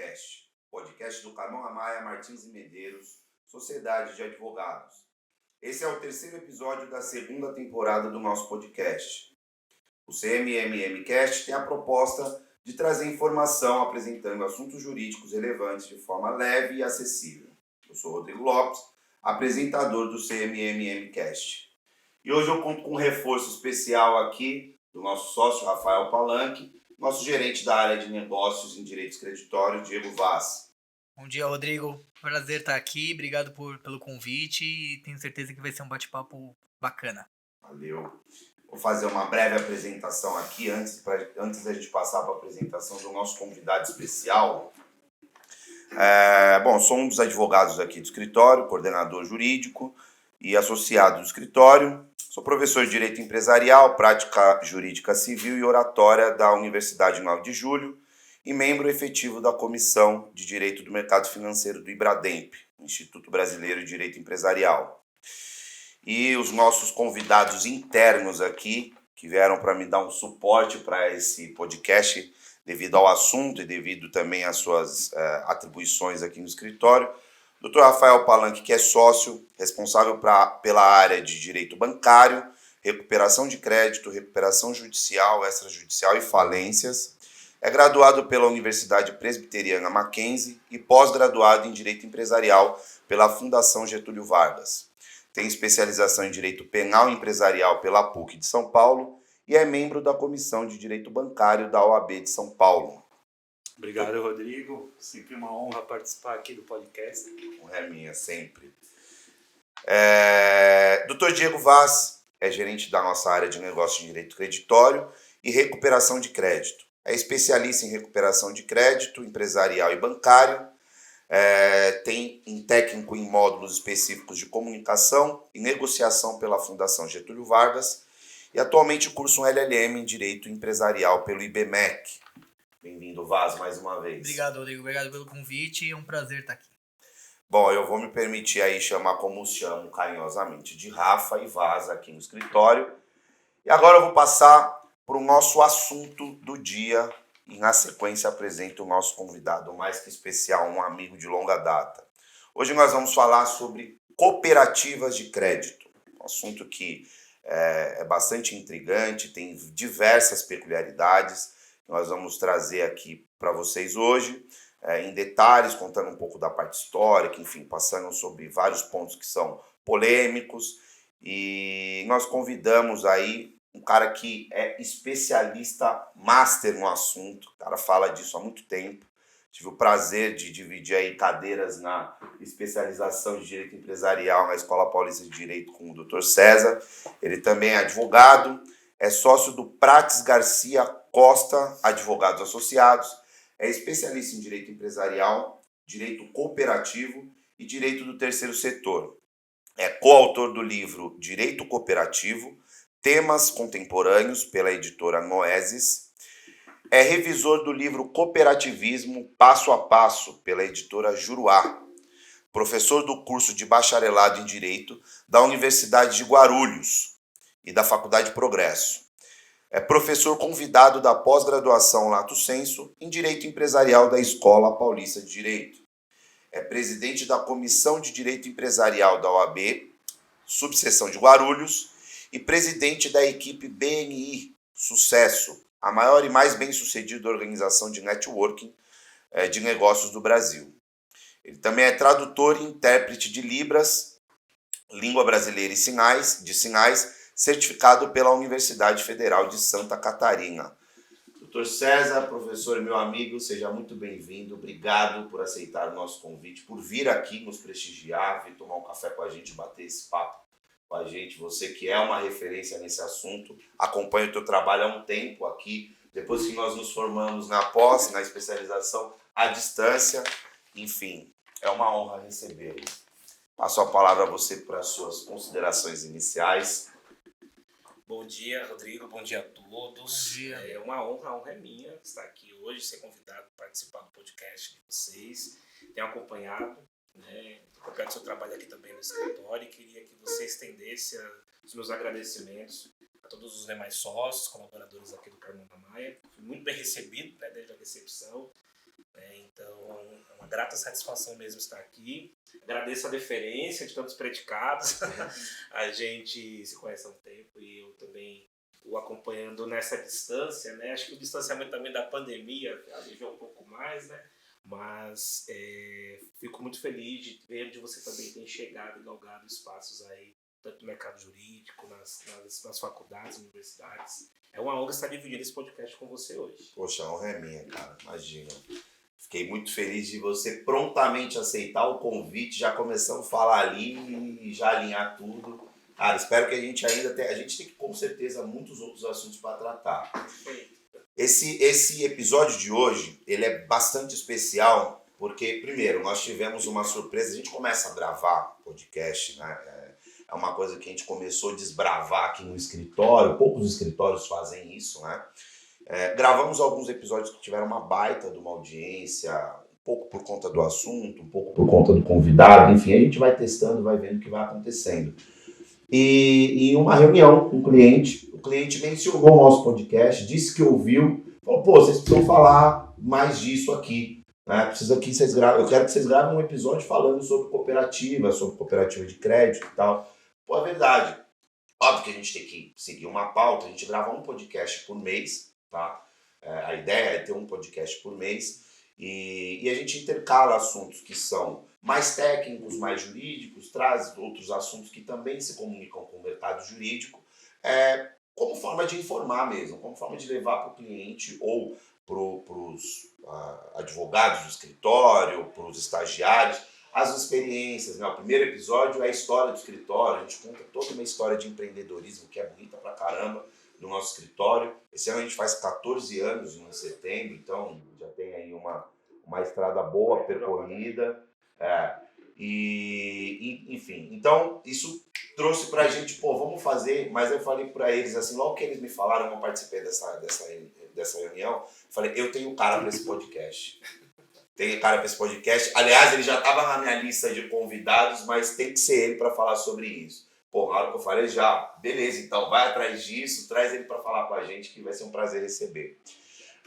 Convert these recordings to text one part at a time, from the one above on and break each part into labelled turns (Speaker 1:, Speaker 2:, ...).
Speaker 1: Podcast, podcast do Carmão Amaya Martins e Medeiros, Sociedade de Advogados. Esse é o terceiro episódio da segunda temporada do nosso podcast. O CMMM-Cast tem a proposta de trazer informação apresentando assuntos jurídicos relevantes de forma leve e acessível. Eu sou Rodrigo Lopes, apresentador do CMMM-Cast. E hoje eu conto com um reforço especial aqui do nosso sócio Rafael Palanque, nosso gerente da área de negócios em direitos creditórios, Diego Vaz.
Speaker 2: Bom dia, Rodrigo. Prazer estar aqui. Obrigado pelo convite e tenho certeza que vai ser um bate-papo bacana.
Speaker 1: Valeu. Vou fazer uma breve apresentação aqui antes da gente passar para a apresentação do nosso convidado especial. Sou um dos advogados aqui do escritório, coordenador jurídico e associado do escritório. Sou professor de Direito Empresarial, Prática Jurídica Civil e Oratória da Universidade 9 de Julho e membro efetivo da Comissão de Direito do Mercado Financeiro do IBRADEMP, Instituto Brasileiro de Direito Empresarial. E os nossos convidados internos aqui, que vieram para me dar um suporte para esse podcast, devido ao assunto e devido também às suas atribuições aqui no escritório, Dr. Rafael Palanque, que é sócio, responsável pela área de direito bancário, recuperação de crédito, recuperação judicial, extrajudicial e falências. É graduado pela Universidade Presbiteriana Mackenzie e pós-graduado em direito empresarial pela Fundação Getúlio Vargas. Tem especialização em direito penal e empresarial pela PUC de São Paulo e é membro da Comissão de Direito Bancário da OAB de São Paulo.
Speaker 3: Obrigado, Rodrigo. Sempre uma honra participar aqui do podcast.
Speaker 1: Honra é minha, sempre. Dr. Diego Vaz é gerente da nossa área de negócio de direito creditório e recuperação de crédito. É especialista em recuperação de crédito empresarial e bancário. Tem técnico em módulos específicos de comunicação e negociação pela Fundação Getúlio Vargas e atualmente cursa um LLM em Direito Empresarial pelo IBMEC. Bem-vindo, Vaz, mais uma vez.
Speaker 2: Obrigado, Rodrigo. Obrigado pelo convite. É um prazer estar aqui.
Speaker 1: Bom, eu vou me permitir aí chamar como chamo carinhosamente de Rafa e Vaz aqui no escritório. E agora eu vou passar para o nosso assunto do dia e na sequência apresento o nosso convidado mais que especial, um amigo de longa data. Hoje nós vamos falar sobre cooperativas de crédito, um assunto que é bastante intrigante, tem diversas peculiaridades. Nós vamos trazer aqui para vocês hoje, em detalhes, contando um pouco da parte histórica, enfim, passando sobre vários pontos que são polêmicos. E nós convidamos aí um cara que é especialista master no assunto, o cara fala disso há muito tempo. Tive o prazer de dividir aí cadeiras na especialização de Direito Empresarial na Escola Paulista de Direito com o Dr. César. Ele também é advogado, é sócio do Prates Garcia Costa Advogados Associados, é especialista em Direito Empresarial, Direito Cooperativo e Direito do Terceiro Setor. É coautor do livro Direito Cooperativo, Temas Contemporâneos, pela editora Noesis. É revisor do livro Cooperativismo Passo a Passo, pela editora Juruá. Professor do curso de bacharelado em Direito da Universidade de Guarulhos e da Faculdade Progresso. É professor convidado da pós-graduação Lato Sensu em Direito Empresarial da Escola Paulista de Direito. É presidente da Comissão de Direito Empresarial da OAB, subseção de Guarulhos, e presidente da equipe BNI Sucesso, a maior e mais bem-sucedida organização de networking de negócios do Brasil. Ele também é tradutor e intérprete de Libras, língua brasileira e de sinais, certificado pela Universidade Federal de Santa Catarina. Dr. César, professor e meu amigo, seja muito bem-vindo. Obrigado por aceitar o nosso convite, por vir aqui nos prestigiar, vir tomar um café com a gente, bater esse papo com a gente. Você que é uma referência nesse assunto, acompanha o teu trabalho há um tempo aqui, depois que nós nos formamos na pós, na especialização à distância. Enfim, é uma honra recebê-lo. Passo a palavra a você para as suas considerações iniciais.
Speaker 4: Bom dia, Rodrigo. Bom dia a todos.
Speaker 2: Bom dia.
Speaker 4: É uma honra é minha estar aqui hoje, ser convidado para participar do podcast de vocês. Tenho acompanhado, acompanhado o seu trabalho aqui também no escritório e queria que você estendesse os meus agradecimentos a todos os demais sócios, colaboradores aqui do Carmão Amaya. Fui muito bem recebido, desde a recepção. Então, grata satisfação mesmo estar aqui. Agradeço a deferência de tantos predicados. A gente se conhece há um tempo e eu também o acompanhando nessa distância, né? Acho que o distanciamento também da pandemia aliviou um pouco mais, né? Mas fico muito feliz de ver onde você também tem chegado e galgado espaços aí, tanto no mercado jurídico, nas faculdades, universidades. É uma honra estar dividindo esse podcast com você hoje.
Speaker 1: Poxa, a honra é minha, cara. Imagina. Fiquei muito feliz de você prontamente aceitar o convite. Já começamos a falar ali e já alinhar tudo. Cara, espero que a gente ainda tenha... A gente tem, com certeza, muitos outros assuntos para tratar.
Speaker 4: Perfeito.
Speaker 1: Esse episódio de hoje, ele é bastante especial porque, primeiro, nós tivemos uma surpresa. A gente começa a gravar podcast, né? É uma coisa que a gente começou a desbravar aqui no escritório. Poucos escritórios fazem isso, né? Gravamos alguns episódios que tiveram uma baita de uma audiência, um pouco por conta do assunto, um pouco por conta do convidado. Enfim, a gente vai testando, vai vendo o que vai acontecendo. E em uma reunião com o cliente mencionou o nosso podcast, disse que ouviu, falou, pô, vocês precisam falar mais disso aqui, né? Eu quero que vocês gravem um episódio falando sobre cooperativa de crédito e tal. Pô, é verdade. Óbvio que a gente tem que seguir uma pauta, a gente grava um podcast por mês, tá? A ideia é ter um podcast por mês e a gente intercala assuntos que são mais técnicos, mais jurídicos, traz outros assuntos que também se comunicam com o mercado jurídico, como forma de informar mesmo, como forma de levar para o cliente ou para os advogados do escritório, para os estagiários, as experiências, né? O primeiro episódio é a história do escritório, a gente conta toda uma história de empreendedorismo que é bonita pra caramba no nosso escritório. Esse ano a gente faz 14 anos em setembro, então já tem aí uma estrada boa percorrida. Enfim, então isso trouxe pra gente, pô, vamos fazer, mas eu falei pra eles assim, logo que eles me falaram, eu participei dessa reunião, falei, eu tenho cara pra esse podcast. Tem cara para esse podcast. Aliás, ele já estava na minha lista de convidados, mas tem que ser ele para falar sobre isso. Pô, na hora que eu falei, já, beleza, então vai atrás disso, traz ele para falar com a gente, que vai ser um prazer receber.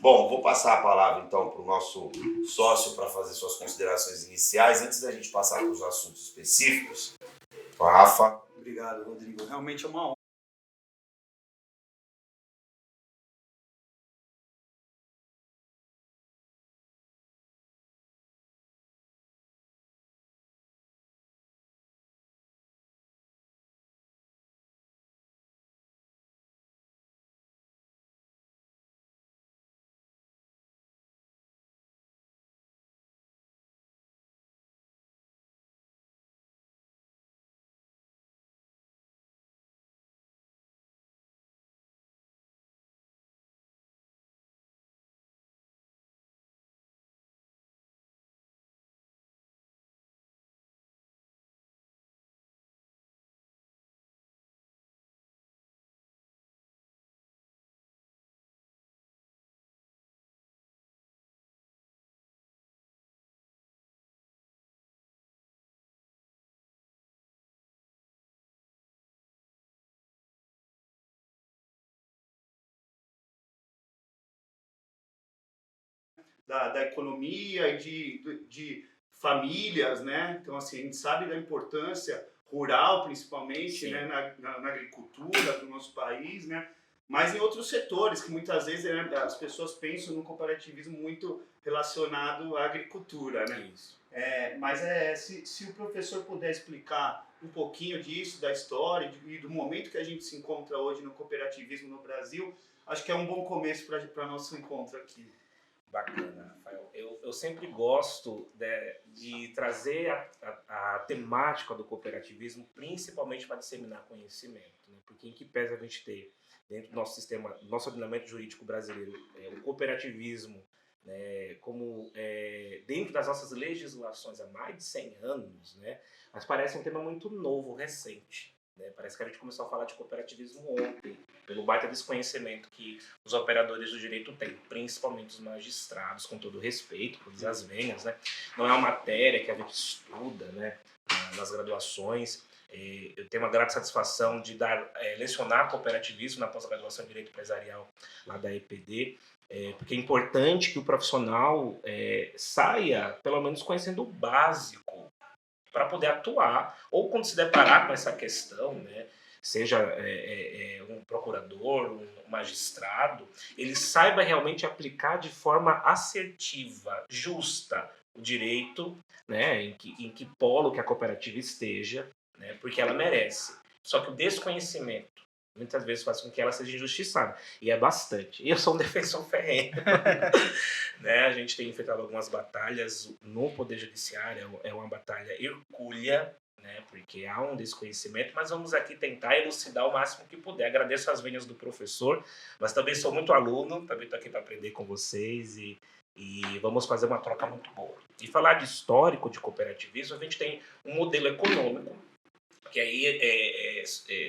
Speaker 1: Bom, vou passar a palavra então para o nosso sócio para fazer suas considerações iniciais. Antes da gente passar para os assuntos específicos, Rafa.
Speaker 3: Obrigado, Rodrigo. Realmente é uma honra. Da economia e de famílias, né? Então, assim, a gente sabe da importância rural, principalmente, né? Na agricultura do nosso país, né? Mas em outros setores, que muitas vezes, né, as pessoas pensam no cooperativismo muito relacionado à agricultura, né?
Speaker 4: Isso.
Speaker 3: Mas se o professor puder explicar um pouquinho disso, da história e do momento que a gente se encontra hoje no cooperativismo no Brasil, acho que é um bom começo para nosso encontro aqui.
Speaker 4: Bacana, Rafael. Eu sempre gosto de trazer a temática do cooperativismo, principalmente para disseminar conhecimento, né? Porque em que pese a gente ter, dentro do nosso sistema, do nosso ordenamento jurídico brasileiro, o cooperativismo, né, como dentro das nossas legislações há mais de 100 anos, né, mas parece um tema muito novo, recente. Né? Parece que a gente começou a falar de cooperativismo ontem, pelo baita desconhecimento que os operadores do direito têm, principalmente os magistrados, com todo respeito, todas as venhas, né? Não é uma matéria que a gente estuda, né, nas graduações, Eu tenho uma grata satisfação de lecionar cooperativismo na pós-graduação em Direito Empresarial lá da EPD, porque é importante que o profissional saia, pelo menos, conhecendo o básico para poder atuar, ou quando se deparar com essa questão, né, seja um procurador, um magistrado, ele saiba realmente aplicar de forma assertiva, justa, o direito, né, em que polo que a cooperativa esteja, né, porque ela merece. Só que o desconhecimento muitas vezes faz com que ela seja injustiçada, e é bastante. E eu sou um defensor ferrenho. Né? A gente tem enfrentado algumas batalhas no Poder Judiciário, é uma batalha hercúlea, né? Porque há um desconhecimento, mas vamos aqui tentar elucidar o máximo que puder. Agradeço as venhas do professor, mas também sou muito aluno, também estou aqui para aprender com vocês e vamos fazer uma troca muito boa. E falar de histórico de cooperativismo, a gente tem um modelo econômico, que aí,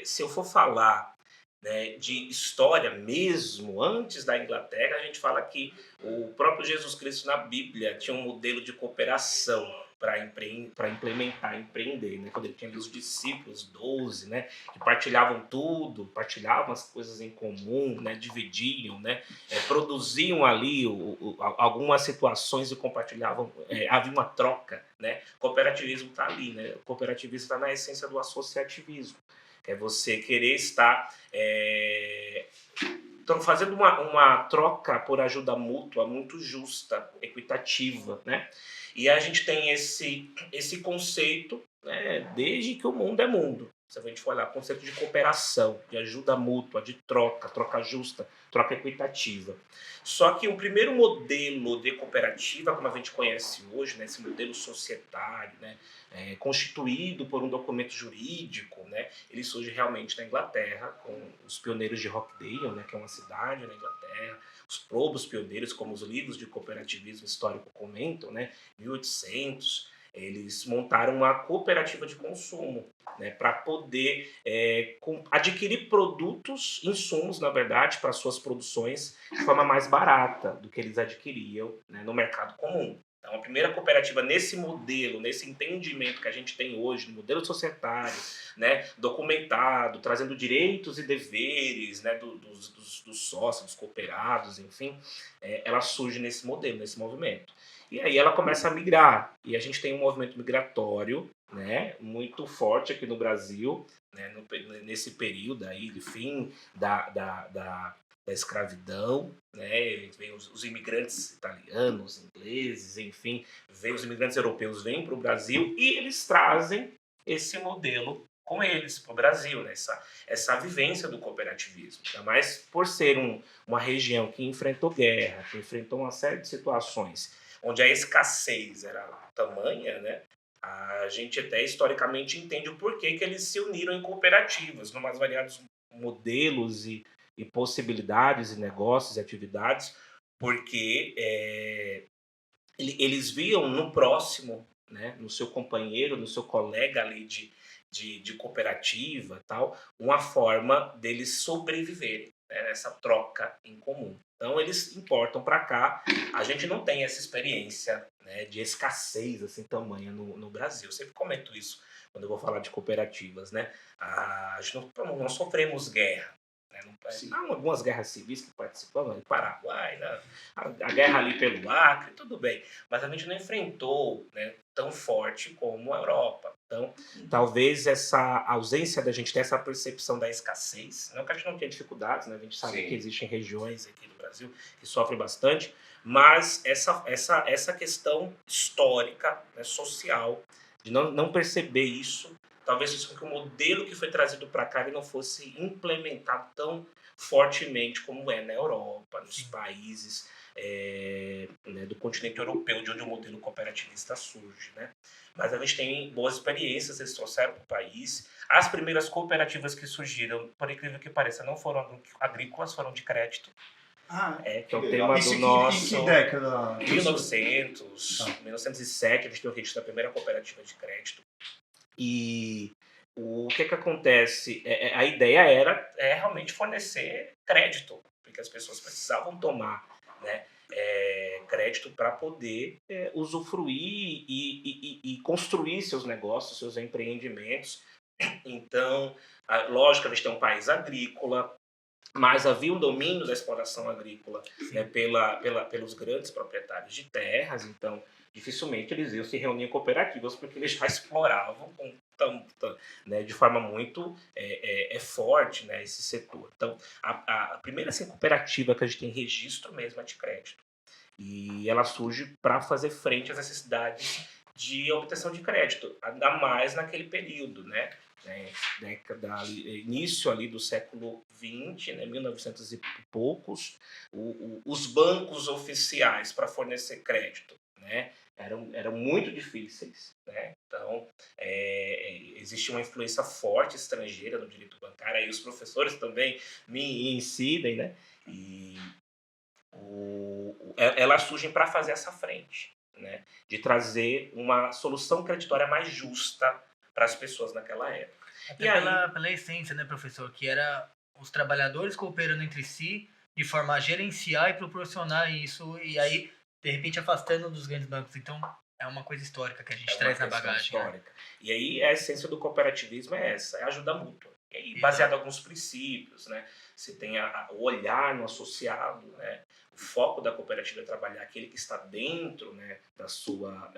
Speaker 4: se eu for falar, né, de história mesmo, antes da Inglaterra, a gente fala que o próprio Jesus Cristo na Bíblia tinha um modelo de cooperação para implementar, empreender, né? Quando ele tinha ali os discípulos, 12, né, que partilhavam tudo, partilhavam as coisas em comum, né, dividiam, né, produziam ali algumas situações e compartilhavam, havia uma troca, né? Cooperativismo está ali, né? O cooperativismo está na essência do associativismo. É você querer estar fazendo uma troca por ajuda mútua muito justa, equitativa, né? E a gente tem esse conceito, né, desde que o mundo é mundo. Se a gente for olhar, conceito de cooperação, de ajuda mútua, de troca justa, troca equitativa. Só que o primeiro modelo de cooperativa, como a gente conhece hoje, né, esse modelo societário, né, constituído por um documento jurídico, né, ele surge realmente na Inglaterra, com os pioneiros de Rochdale, né, que é uma cidade na Inglaterra, os probos pioneiros, como os livros de cooperativismo histórico comentam, né, 1800, eles montaram uma cooperativa de consumo, né, para poder adquirir produtos, insumos, na verdade, para suas produções de forma mais barata do que eles adquiriam, né, no mercado comum. Então, a primeira cooperativa nesse modelo, nesse entendimento que a gente tem hoje, no modelo societário, né, documentado, trazendo direitos e deveres, né, dos sócios, dos cooperados, enfim, ela surge nesse modelo, nesse movimento. E aí ela começa a migrar, e a gente tem um movimento migratório, né, muito forte aqui no Brasil, né, nesse período aí de fim da escravidão, né? Vem os imigrantes italianos, ingleses, enfim, vem os imigrantes europeus vêm para o Brasil e eles trazem esse modelo com eles para o Brasil, né? Essa vivência do cooperativismo. Ainda mais por ser uma região que enfrentou guerra, que enfrentou uma série de situações onde a escassez era tamanha, né? A gente até historicamente entende o porquê que eles se uniram em cooperativas, numas variados modelos e possibilidades e negócios e atividades, porque eles viam no próximo, né, no seu companheiro, no seu colega ali de cooperativa, tal, uma forma deles sobreviverem, né, nessa troca em comum. Então eles importam para cá. A gente não tem essa experiência, né, de escassez assim tamanha no Brasil. Eu sempre comento isso quando eu vou falar de cooperativas, né? A gente não sofremos guerra. Há algumas guerras civis que participamos, no Paraguai, a guerra ali pelo Acre, tudo bem. Mas a gente não enfrentou, né, tão forte como a Europa. Então, talvez essa ausência da gente ter essa percepção da escassez, não que a gente não tenha dificuldades, né? A gente sabe que existem regiões aqui no Brasil que sofrem bastante, mas essa questão histórica, né, social, de não perceber isso, talvez isso que o modelo que foi trazido para cá ele não fosse implementado tão fortemente como é na Europa, nos países né, do continente europeu, de onde o modelo cooperativista surge, né? Mas a gente tem boas experiências, eles trouxeram para o país. As primeiras cooperativas que surgiram, por incrível que pareça, não foram agrícolas, foram de crédito. Que é o tema do nosso...
Speaker 3: Em que década?
Speaker 4: 1907, a gente tem o registro da primeira cooperativa de crédito. E o que acontece? A ideia era realmente fornecer crédito, porque as pessoas precisavam tomar, né, crédito para poder usufruir e construir seus negócios, seus empreendimentos, Então, lógico, a gente tem um país agrícola, mas havia um domínio da exploração agrícola, né, pelos grandes proprietários de terras, então dificilmente eles iam se reunir em cooperativas porque eles já exploravam né, de forma muito forte, né, esse setor. Então, a primeira assim, cooperativa que a gente tem registro mesmo é de crédito. E ela surge para fazer frente às necessidades de obtenção de crédito, ainda mais naquele período, né? Início ali do século XX, né, 1900 e poucos, os bancos oficiais para fornecer crédito, né, eram muito difíceis, né? Então existe uma influência forte estrangeira no direito bancário, aí os professores também me incidem, né? E elas surgem para fazer essa frente, né? De trazer uma solução creditória mais justa para as pessoas naquela época.
Speaker 2: Até
Speaker 4: E aí,
Speaker 2: pela essência, né, professor? Que era os trabalhadores cooperando entre si de forma a gerenciar e proporcionar isso, e aí, de repente, afastando dos grandes bancos. Então, é uma coisa histórica que a gente
Speaker 4: é uma
Speaker 2: traz na
Speaker 4: questão
Speaker 2: bagagem. Né?
Speaker 4: histórica. E aí a essência do cooperativismo é essa, é ajuda mútua. E aí, baseado em alguns princípios, né? Você tem o olhar no associado, né? O foco da cooperativa é trabalhar aquele que está dentro, né, da sua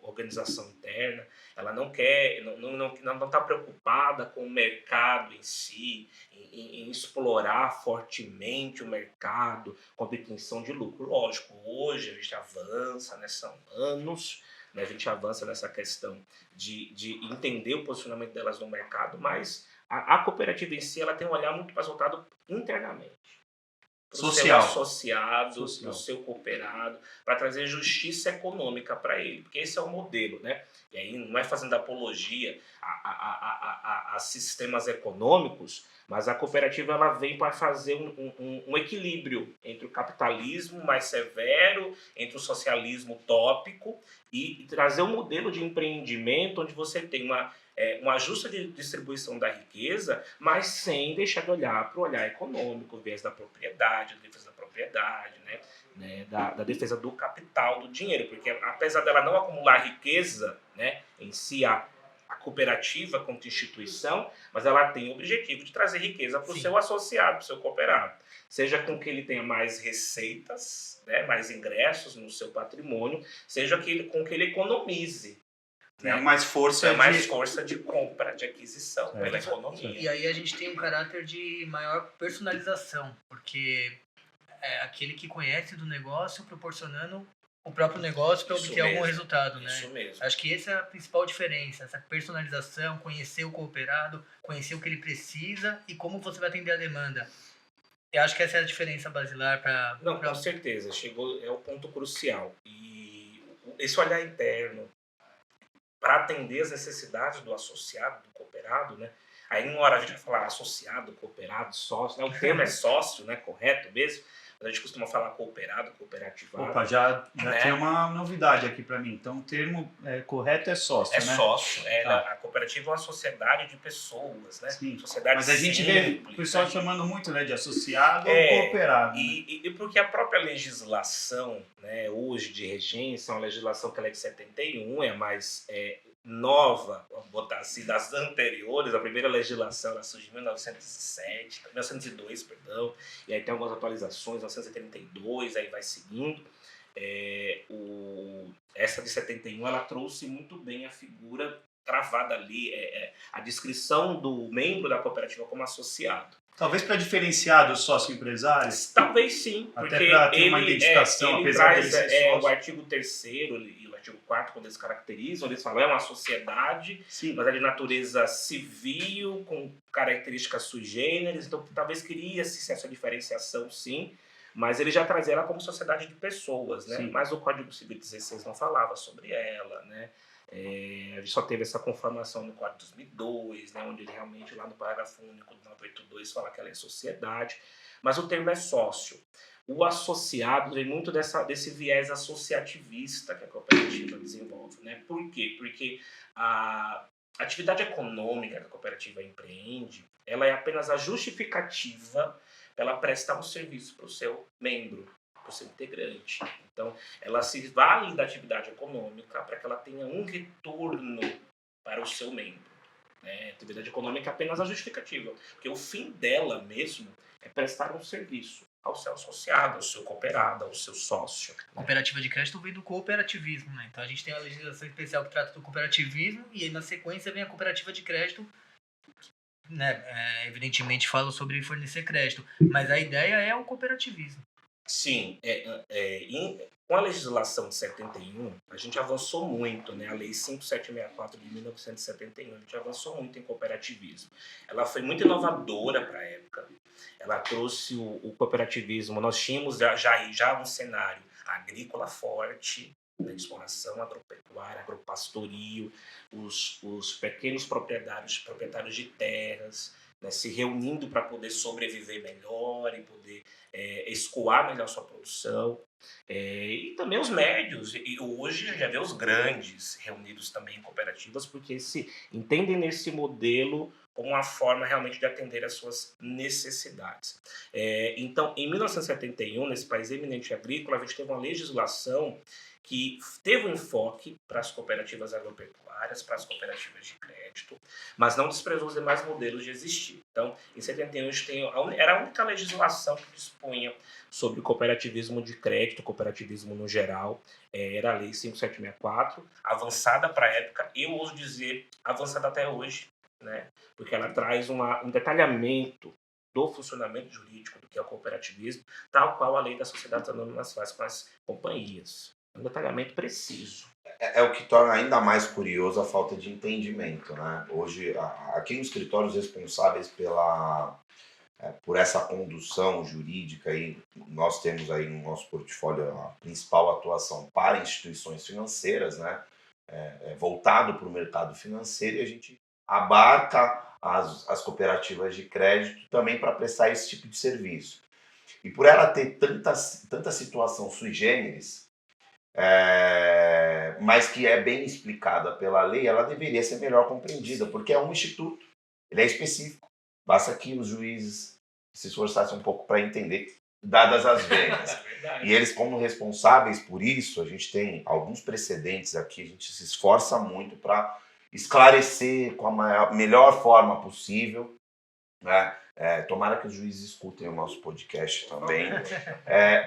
Speaker 4: organização interna. Ela não quer, não está preocupada com o mercado em si, em explorar fortemente o mercado com a obtenção de lucro. Lógico, hoje a gente avança, né, são anos, né, a gente avança nessa questão de entender o posicionamento delas no mercado, mas a cooperativa em si ela tem um olhar muito mais voltado internamente. Para o seu associado, para o seu cooperado, para trazer justiça econômica para ele, porque esse é o modelo, né? E aí não é fazendo apologia a sistemas econômicos, mas a cooperativa ela vem para fazer um equilíbrio entre o capitalismo mais severo, entre o socialismo utópico e trazer um modelo de empreendimento onde você tem uma justa distribuição da riqueza, mas sem deixar de olhar para o olhar econômico, o viés da propriedade, a defesa da propriedade, né, da defesa do capital, do dinheiro, porque apesar dela não acumular riqueza, né, em si a cooperativa como instituição, mas ela tem o objetivo de trazer riqueza para o seu associado, para o seu cooperado. Seja com que ele tenha mais receitas, né, mais ingressos no seu patrimônio, seja com que ele economize.
Speaker 3: Né? Mais
Speaker 4: força de compra, de aquisição pela economia.
Speaker 2: E aí a gente tem um caráter de maior personalização, porque é aquele que conhece do negócio proporcionando o próprio negócio para obter algum resultado, né?
Speaker 4: Isso mesmo.
Speaker 2: Acho que essa é a principal diferença, essa personalização, conhecer o cooperado, conhecer o que ele precisa e como você vai atender a demanda. Eu acho que essa é a diferença basilar para...
Speaker 4: Não, com certeza, é o ponto crucial. E esse olhar interno, para atender as necessidades do associado, do cooperado, né? Aí uma hora a gente vai falar associado, cooperado, sócio, né? O termo é sócio, né? Correto mesmo? Mas a gente costuma falar cooperado, cooperativado.
Speaker 3: Opa, já né? Tem uma novidade aqui para mim. Então o termo correto é sócio,
Speaker 4: né?
Speaker 3: É
Speaker 4: sócio. A cooperativa é uma sociedade de pessoas, né?
Speaker 3: Sim.
Speaker 4: Sociedade
Speaker 3: Mas a gente vê o pessoal chamando muito, né, de associado ou cooperado.
Speaker 4: E porque a própria legislação, né, hoje de regência, é uma legislação que ela é de 71, é mais nova, vamos botar assim, das anteriores. A primeira legislação ela surge em 1902, perdão, e aí tem algumas atualizações, 1932, aí vai seguindo. Essa de 71 ela trouxe muito bem a figura travada ali, a descrição do membro da cooperativa como associado.
Speaker 3: Talvez para diferenciar dos sócio-empresários?
Speaker 4: Talvez sim.
Speaker 3: Até para ter uma identificação, apesar
Speaker 4: traz,
Speaker 3: de ser sócio.
Speaker 4: O artigo 3º e o artigo 4º, quando eles caracterizam, eles falam é uma sociedade, sim, mas é de natureza civil, com características sui generis, então talvez queria-se essa diferenciação, sim, mas ele já trazia ela como sociedade de pessoas, né? Mas o Código Civil 16 não falava sobre ela, né? A gente só teve essa conformação no Código de 2002, né, onde ele realmente, lá no parágrafo único do 982, fala que ela é sociedade, mas o termo é sócio. O associado vem muito desse viés associativista que a cooperativa desenvolve. Né? Por quê? Porque a atividade econômica que a cooperativa empreende, ela é apenas a justificativa para ela prestar um serviço para o seu membro, para o seu integrante. Então, ela se vale da atividade econômica para que ela tenha um retorno para o seu membro. Né? Atividade econômica é apenas a justificativa, porque o fim dela mesmo é prestar um serviço ao seu associado, ao seu cooperado, ao seu sócio.
Speaker 2: Cooperativa de crédito vem do cooperativismo, né? Então a gente tem a legislação especial que trata do cooperativismo e aí na sequência vem a cooperativa de crédito, né? Evidentemente fala sobre fornecer crédito, mas a ideia é o cooperativismo.
Speaker 4: Sim, com a legislação de 71, a gente avançou muito, né? A Lei 5764 de 1971, a gente avançou muito em cooperativismo. Ela foi muito inovadora para a época. Ela trouxe o cooperativismo. Nós tínhamos já um cenário agrícola forte, né, de exploração agropecuária, agropastorio, os pequenos proprietários de terras, né, se reunindo para poder sobreviver melhor e poder escoar melhor sua produção. E também os médios, e hoje já vê os grandes reunidos também em cooperativas, porque se entendem nesse modelo como uma forma realmente de atender às suas necessidades. Então, em 1971, nesse país eminente agrícola, a gente teve uma legislação que teve um enfoque para as cooperativas agropecuárias, para as cooperativas de crédito, mas não desprezou os demais modelos de existir. Então, em 71, a gente era a única legislação que dispunha sobre o cooperativismo de crédito, cooperativismo no geral, era a Lei 5764, avançada para a época, eu ouso dizer, avançada até hoje, né? Porque ela traz um detalhamento do funcionamento jurídico do que é o cooperativismo, tal qual a Lei das Sociedades Anônimas faz com as companhias. Um detalhamento preciso.
Speaker 1: É o que torna ainda mais curioso a falta de entendimento, né? Hoje, aqui nos escritórios responsáveis por essa condução jurídica, aí, nós temos aí no nosso portfólio a principal atuação para instituições financeiras, né? Voltado para o mercado financeiro, e a gente abarca as cooperativas de crédito também para prestar esse tipo de serviço. E por ela ter tanta situação sui generis, mas que é bem explicada pela lei, ela deveria ser melhor compreendida, porque é um instituto, ele é específico. Basta que os juízes se esforçassem um pouco para entender, dadas as venhas. E eles, como responsáveis por isso, a gente tem alguns precedentes aqui, a gente se esforça muito para esclarecer com a melhor forma possível, né? Tomara que os juízes escutem o nosso podcast também,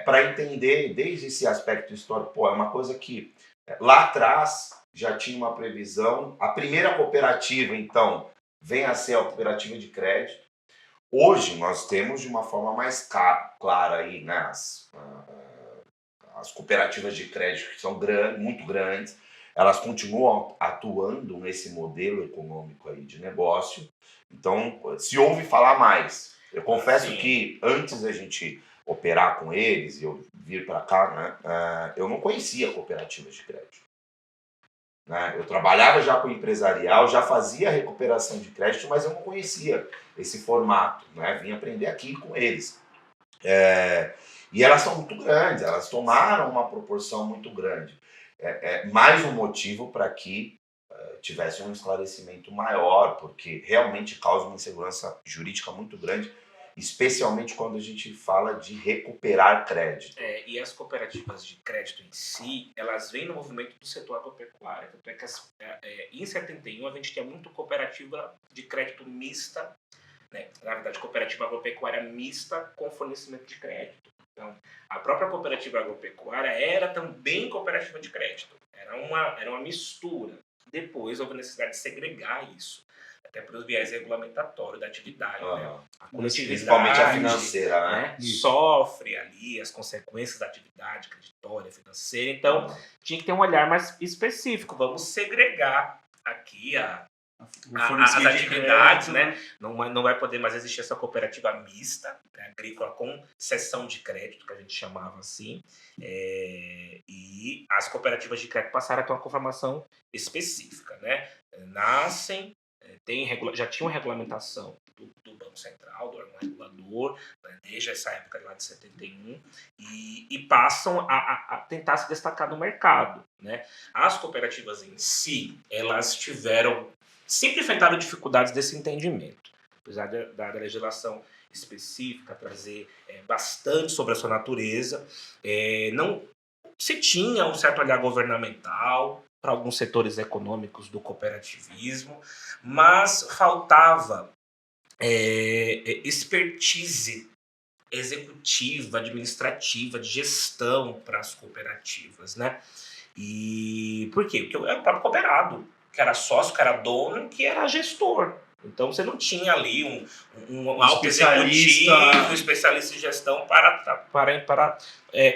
Speaker 1: para entender desde esse aspecto histórico. É uma coisa que lá atrás já tinha uma previsão. A primeira cooperativa, então, vem a ser a cooperativa de crédito. Hoje nós temos de uma forma mais clara aí, né, as cooperativas de crédito, que são muito grandes, elas continuam atuando nesse modelo econômico aí de negócio. Então, se ouve falar mais. Eu confesso que antes da gente operar com eles e eu vir para cá, né, eu não conhecia cooperativas de crédito. Né? Eu trabalhava já com empresarial, já fazia recuperação de crédito, mas eu não conhecia esse formato. Né? Vim aprender aqui com eles. E elas são muito grandes, elas tomaram uma proporção muito grande. Mais um motivo para que tivesse um esclarecimento maior, porque realmente causa uma insegurança jurídica muito grande, especialmente quando a gente fala de recuperar crédito.
Speaker 4: E as cooperativas de crédito em si, elas vêm no movimento do setor agropecuário. Tanto é que em 71 a gente tinha muito cooperativa de crédito mista, né? Na verdade, cooperativa agropecuária mista com fornecimento de crédito. Então, a própria cooperativa agropecuária era também cooperativa de crédito. Era uma mistura. Depois houve a necessidade de segregar isso, até para os viés regulamentatórios da atividade. Né? A
Speaker 1: principalmente a financeira,
Speaker 4: né? Sofre ali as consequências da atividade creditória, financeira. Então, tinha que ter um olhar mais específico. Vamos segregar aqui as atividades, né? Não vai poder mais existir essa cooperativa mista, né? Agrícola com cessão de crédito, que a gente chamava assim, e as cooperativas de crédito passaram a ter uma conformação específica, né? Nascem, já tinha uma regulamentação do Banco Central, do órgão regulador, né? Desde essa época lá de 71, e passam a tentar se destacar no mercado, né? As cooperativas em si, elas sempre enfrentaram dificuldades desse entendimento, apesar da legislação específica trazer bastante sobre a sua natureza. Não se tinha um certo olhar governamental, para alguns setores econômicos do cooperativismo, mas faltava expertise executiva, administrativa, de gestão para as cooperativas, né? E por quê? Porque eu era o próprio cooperado, que era sócio, que era dono, que era gestor. Então você não tinha ali um alto executivo, um especialista em gestão para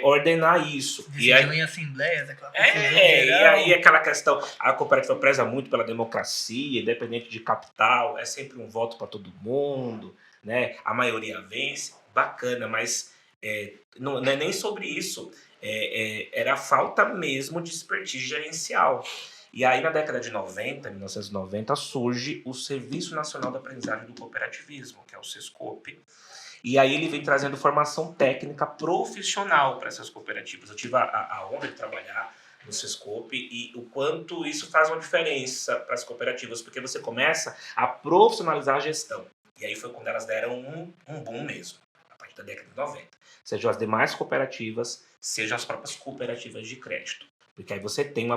Speaker 4: ordenar isso.
Speaker 2: Decidiam em assembleias, aquela confusão
Speaker 4: e
Speaker 2: geral.
Speaker 4: aí aquela questão, a cooperativa preza muito pela democracia, independente de capital, é sempre um voto para todo mundo, né? A maioria vence, bacana, mas não é nem sobre isso. Era a falta mesmo de expertise gerencial. E aí, na década de 1990, surge o Serviço Nacional da Aprendizagem do Cooperativismo, que é o SESCOP. E aí ele vem trazendo formação técnica profissional para essas cooperativas. Eu tive a honra de trabalhar no SESCOP e o quanto isso faz uma diferença para as cooperativas, porque você começa a profissionalizar a gestão. E aí foi quando elas deram um boom mesmo, a partir da década de 90. Sejam as demais cooperativas, sejam as próprias cooperativas de crédito. Porque aí você tem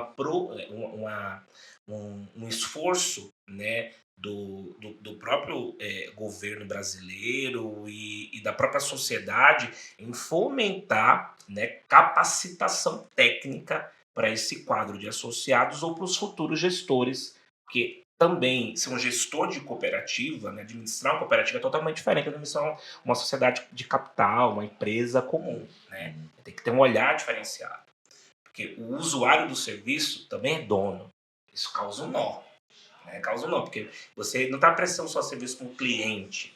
Speaker 4: um esforço, né, do próprio governo brasileiro e da própria sociedade em fomentar, né, capacitação técnica para esse quadro de associados ou para os futuros gestores, que também ser um gestor de cooperativa, né, administrar uma cooperativa é totalmente diferente de administrar uma sociedade de capital, uma empresa comum, né? Tem que ter um olhar diferenciado. Porque o usuário do serviço também é dono. Isso causa um nó. Né? Causa um nó, porque você não está prestando só serviço para um cliente.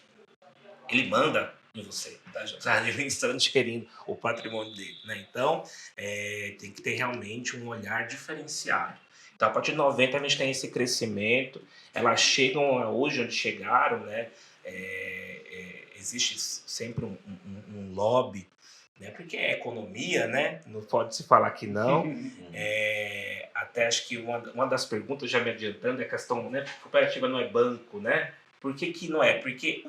Speaker 4: Ele manda em você. Está administrando, gerindo o patrimônio dele. Né? Então, tem que ter realmente um olhar diferenciado. Então, a partir de 90, a gente tem esse crescimento. Elas chegam hoje onde chegaram. Né? Existe sempre um lobby, né? Porque é economia, né? Não pode se falar que não. Até acho que uma das perguntas, já me adiantando, é a questão, né? Cooperativa não é banco, né? Por que não é? Porque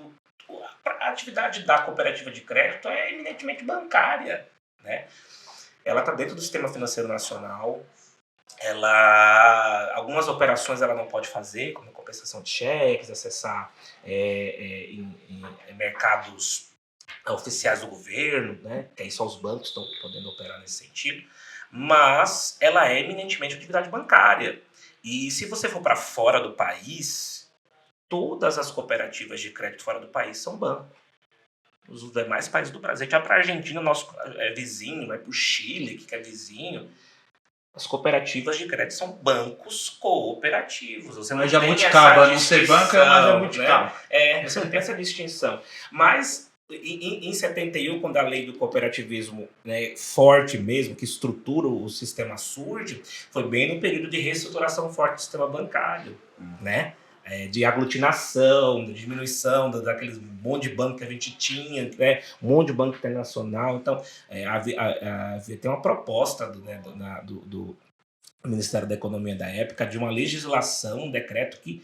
Speaker 4: a atividade da cooperativa de crédito é eminentemente bancária, né? Ela está dentro do sistema financeiro nacional. Algumas operações ela não pode fazer, como a compensação de cheques, acessar em mercados oficiais do governo, né? Que aí só os bancos estão podendo operar nesse sentido, mas ela é eminentemente atividade bancária. E se você for para fora do país, todas as cooperativas de crédito fora do país são bancos. Os demais países do Brasil, a gente vai para a Argentina, nosso vizinho, vai para o Chile, que é vizinho. As cooperativas de crédito são bancos cooperativos. Você não
Speaker 5: Mas
Speaker 4: tem
Speaker 5: jabuticaba,
Speaker 4: essa
Speaker 5: não ser banco é mais jabuticaba.
Speaker 4: Né? Você não tem essa distinção. Mas em 71, quando a lei do cooperativismo, né, forte mesmo, que estrutura o sistema surge, foi bem no período de reestruturação forte do sistema bancário, né? De aglutinação, de diminuição daqueles monte de banco que a gente tinha, né? Um monte de banco internacional. Então, tem uma proposta do Ministério da Economia da época de uma legislação, um decreto que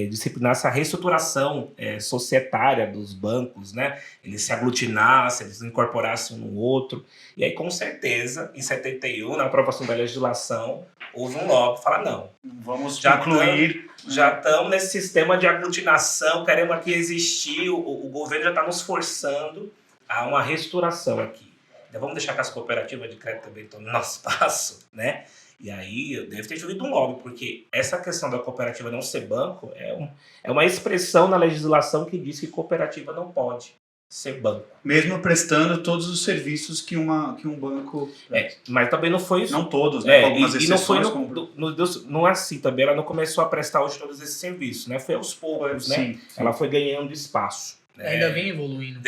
Speaker 4: disciplinasse a reestruturação societária dos bancos, né? Eles se aglutinassem, eles incorporassem um no outro. E aí, com certeza, em 71, na aprovação da legislação, houve um lobby que fala, não,
Speaker 3: vamos incluir...
Speaker 4: Já estamos nesse sistema de aglutinação, queremos aqui existir, o governo já está nos forçando a uma reestruturação aqui. Então, vamos deixar que as cooperativas de crédito também estão no nosso espaço, né? E aí, deve ter chovido um lobby, porque essa questão da cooperativa não ser banco é uma expressão na legislação que diz que cooperativa não pode ser banco.
Speaker 5: Mesmo prestando todos os serviços que um banco...
Speaker 4: Mas também não foi isso.
Speaker 5: Não todos, né? Com algumas exceções.
Speaker 4: Não é assim também, ela não começou a prestar hoje todos esses serviços, né? Foi aos poucos, né? Sim. Ela foi ganhando espaço.
Speaker 2: Ainda vem evoluindo.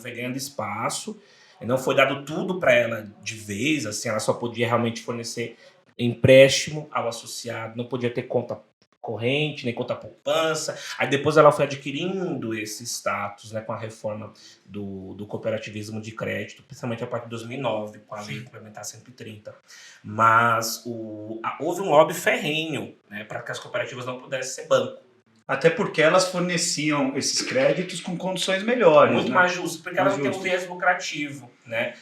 Speaker 4: Foi ganhando espaço. Não foi dado tudo para ela de vez, assim, ela só podia realmente fornecer empréstimo ao associado, não podia ter conta corrente, nem conta poupança. Aí depois ela foi adquirindo esse status, né, com a reforma do cooperativismo de crédito, principalmente a partir de 2009, com a lei implementar 130. Mas houve um lobby ferrenho, né, para que as cooperativas não pudessem ser banco.
Speaker 5: Até porque elas forneciam esses créditos com condições melhores.
Speaker 4: Muito mais justas, porque elas não têm um viés lucrativo, né?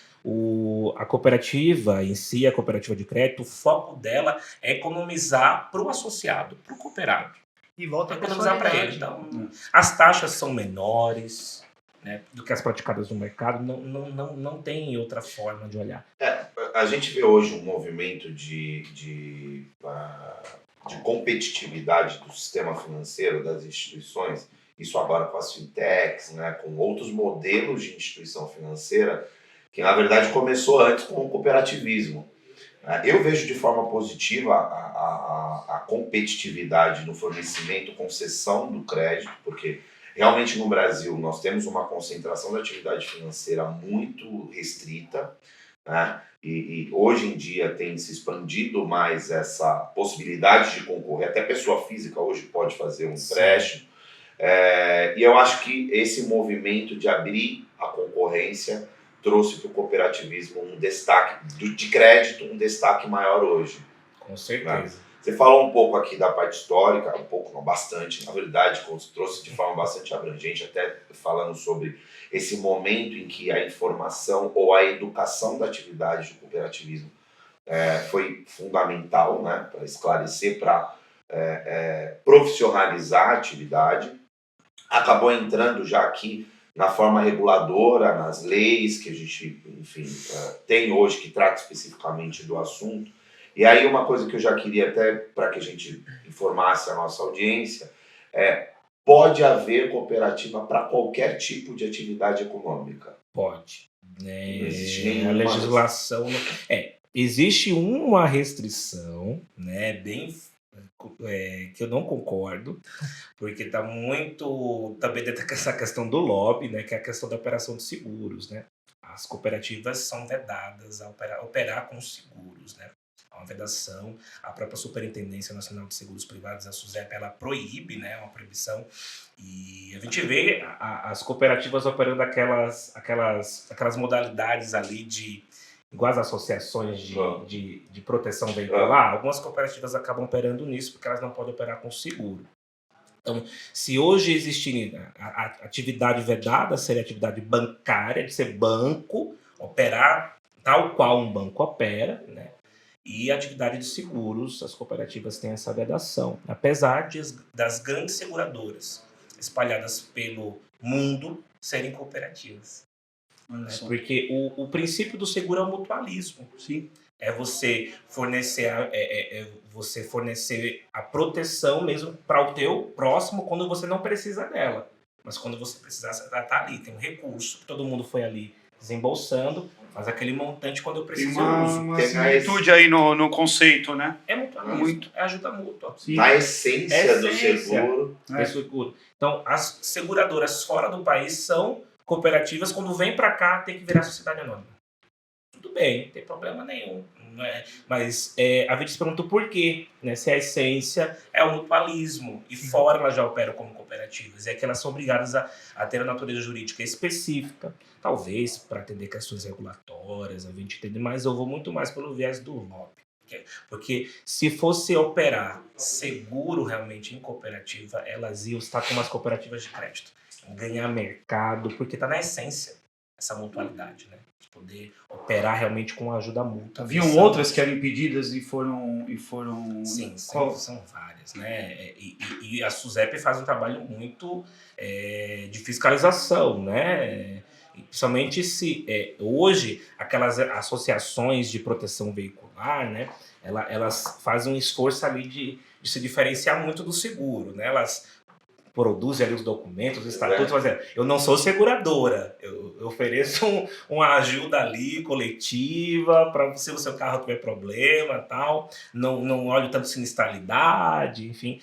Speaker 4: a cooperativa em si, a cooperativa de crédito, o foco dela é economizar para o associado, para o cooperado.
Speaker 2: E volta a
Speaker 4: Economizar para ele.
Speaker 2: personalidade.
Speaker 4: Então, as taxas são menores, né, do que as praticadas no mercado. Não tem outra forma de olhar.
Speaker 1: A gente vê hoje um movimento de competitividade do sistema financeiro, das instituições, isso agora com as fintechs, né, com outros modelos de instituição financeira, que na verdade começou antes com o cooperativismo. Eu vejo de forma positiva a competitividade no fornecimento, concessão do crédito, porque realmente no Brasil nós temos uma concentração da atividade financeira muito restrita, né? E hoje em dia tem se expandido mais essa possibilidade de concorrer, até pessoa física hoje pode fazer um empréstimo. E eu acho que esse movimento de abrir a concorrência trouxe para o cooperativismo um destaque de crédito, um destaque maior hoje.
Speaker 4: Com certeza.
Speaker 1: Você falou um pouco aqui da parte histórica, um pouco, não, bastante, na verdade, trouxe de forma bastante abrangente, até falando sobre esse momento em que a informação ou a educação da atividade do cooperativismo foi fundamental, né, para esclarecer, para profissionalizar a atividade. Acabou entrando já aqui na forma reguladora, nas leis que a gente, enfim, tem hoje, que trata especificamente do assunto. E aí uma coisa que eu já queria até, para que a gente informasse a nossa audiência, pode haver cooperativa para qualquer tipo de atividade econômica?
Speaker 4: Pode.
Speaker 1: Não existe nenhuma
Speaker 4: A legislação... existe uma restrição, né, que eu não concordo, porque está muito também dentro dessa questão do lobby, né, que é a questão da operação de seguros, né? As cooperativas são vedadas a operar com seguros, né? Há uma vedação, a própria Superintendência Nacional de Seguros Privados, a SUSEP, ela proíbe, né, uma proibição, e a gente vê as cooperativas operando aquelas modalidades ali igual as associações de proteção veicular. Algumas cooperativas acabam operando nisso porque elas não podem operar com seguro. Então, se hoje existir a atividade vedada, seria atividade bancária, de ser banco, operar tal qual um banco opera, né? E a atividade de seguros, as cooperativas têm essa vedação. Apesar das grandes seguradoras espalhadas pelo mundo serem cooperativas. Porque o princípio do seguro é o mutualismo.
Speaker 5: Sim.
Speaker 4: É você fornecer a proteção mesmo para o teu próximo quando você não precisa dela. Mas quando você precisar, você está ali. Tem um recurso que todo mundo foi ali desembolsando, mas aquele montante quando eu preciso eu uso.
Speaker 5: Uma similitude aí no conceito, né?
Speaker 4: É mutualismo, é ajuda mútua.
Speaker 5: Sim.
Speaker 1: Na essência do seguro.
Speaker 4: Seguro. Então, as seguradoras fora do país são cooperativas, quando vem para cá, tem que virar sociedade anônima. Tudo bem, não tem problema nenhum. Né? Mas a gente se pergunta por quê, né? Se a essência é o mutualismo, e fora elas já operam como cooperativas, é que elas são obrigadas a ter a natureza jurídica específica, talvez para atender questões regulatórias, a gente entende, mas eu vou muito mais pelo viés do lobby. Porque se fosse operar seguro realmente em cooperativa, elas iam estar como as cooperativas de crédito. Ganhar mercado, porque está na essência essa mutualidade, né? De poder operar realmente com ajuda mútua.
Speaker 5: Haviam outras que eram impedidas e foram...
Speaker 4: Sim, são várias, né? E a SUSEP faz um trabalho muito de fiscalização, né? Principalmente se hoje aquelas associações de proteção veicular, né? Elas fazem um esforço ali de se diferenciar muito do seguro, né? Elas produzem ali os documentos, os estatutos, fazendo. Eu não sou seguradora, eu ofereço uma ajuda ali coletiva para se o seu carro tiver problema, tal, não olho tanto sinistralidade, enfim,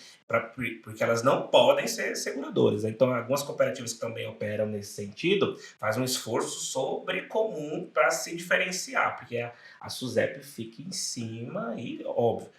Speaker 4: porque elas não podem ser seguradoras. Então, algumas cooperativas que também operam nesse sentido fazem um esforço sobrecomum para se diferenciar, porque a SUSEP fica em cima e, óbvio,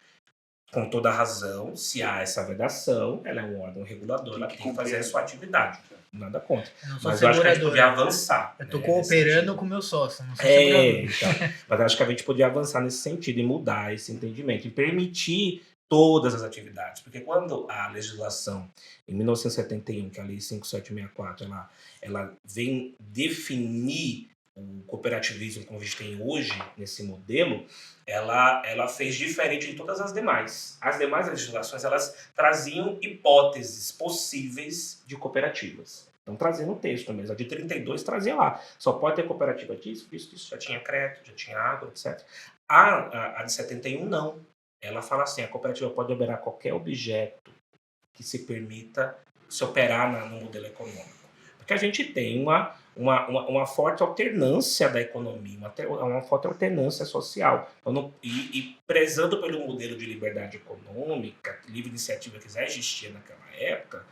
Speaker 4: com toda a razão, se há essa vedação, ela é um órgão regulador, ela tem que fazer a sua atividade. Nada contra. Mas eu acho que a gente podia avançar.
Speaker 2: Eu estou cooperando com o meu sócio, não sou segurador.
Speaker 4: Então, mas eu acho que a gente podia avançar nesse sentido e mudar esse entendimento e permitir todas as atividades. Porque quando a legislação, em 1971, que é a Lei 5764, ela vem definir o cooperativismo, como a gente tem hoje nesse modelo, ela fez diferente de todas as demais. As demais legislações, elas traziam hipóteses possíveis de cooperativas. Então, trazia no texto mesmo. A de 32 trazia lá. Só pode ter cooperativa disso, disso. Já tinha crédito, já tinha água, etc. A de 71, não. Ela fala assim, a cooperativa pode operar qualquer objeto que se permita se operar no modelo econômico. Porque a gente tem uma forte alternância da economia, uma forte alternância social. E prezando pelo modelo de liberdade econômica, livre iniciativa que já existia naquela época,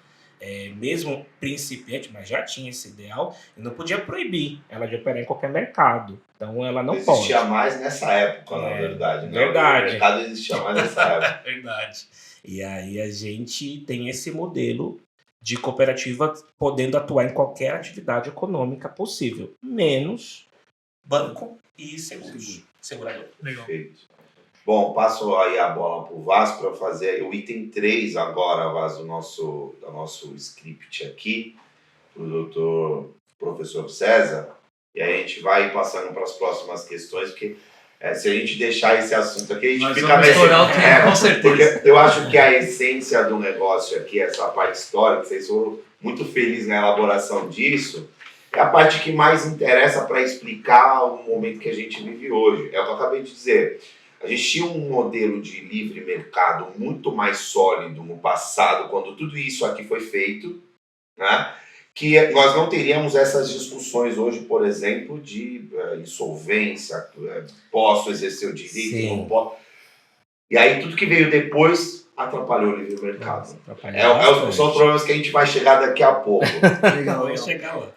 Speaker 4: mesmo principiante, mas já tinha esse ideal, e não podia proibir ela de operar em qualquer mercado. Então ela não pode.
Speaker 1: Existia mais nessa época, na verdade. Né?
Speaker 4: Verdade.
Speaker 1: O mercado existia mais nessa época.
Speaker 4: Verdade. E aí a gente tem esse modelo de cooperativa podendo atuar em qualquer atividade econômica possível, menos banco e segurador.
Speaker 2: Legal.
Speaker 1: Perfeito. Bom, passo aí a bola para o Vaz para fazer o item 3 agora, Vaz, do nosso script aqui, para o doutor professor César. E aí a gente vai passando para as próximas questões, porque se a gente deixar esse assunto aqui, a gente
Speaker 5: Nós
Speaker 1: fica
Speaker 5: vamos estourar o tempo, com certeza.
Speaker 1: Porque eu acho que a essência do negócio aqui, essa parte histórica, vocês foram muito felizes na elaboração disso, é a parte que mais interessa para explicar o momento que a gente vive hoje. É o que eu acabei de dizer. A gente tinha um modelo de livre mercado muito mais sólido no passado, quando tudo isso aqui foi feito, né? Que nós não teríamos essas discussões hoje, por exemplo, de insolvência, posso exercer o direito, não posso. E aí tudo que veio depois atrapalhou o livre mercado. São os problemas que a gente vai chegar daqui a pouco.
Speaker 2: Legal,
Speaker 4: Vai chegar lá.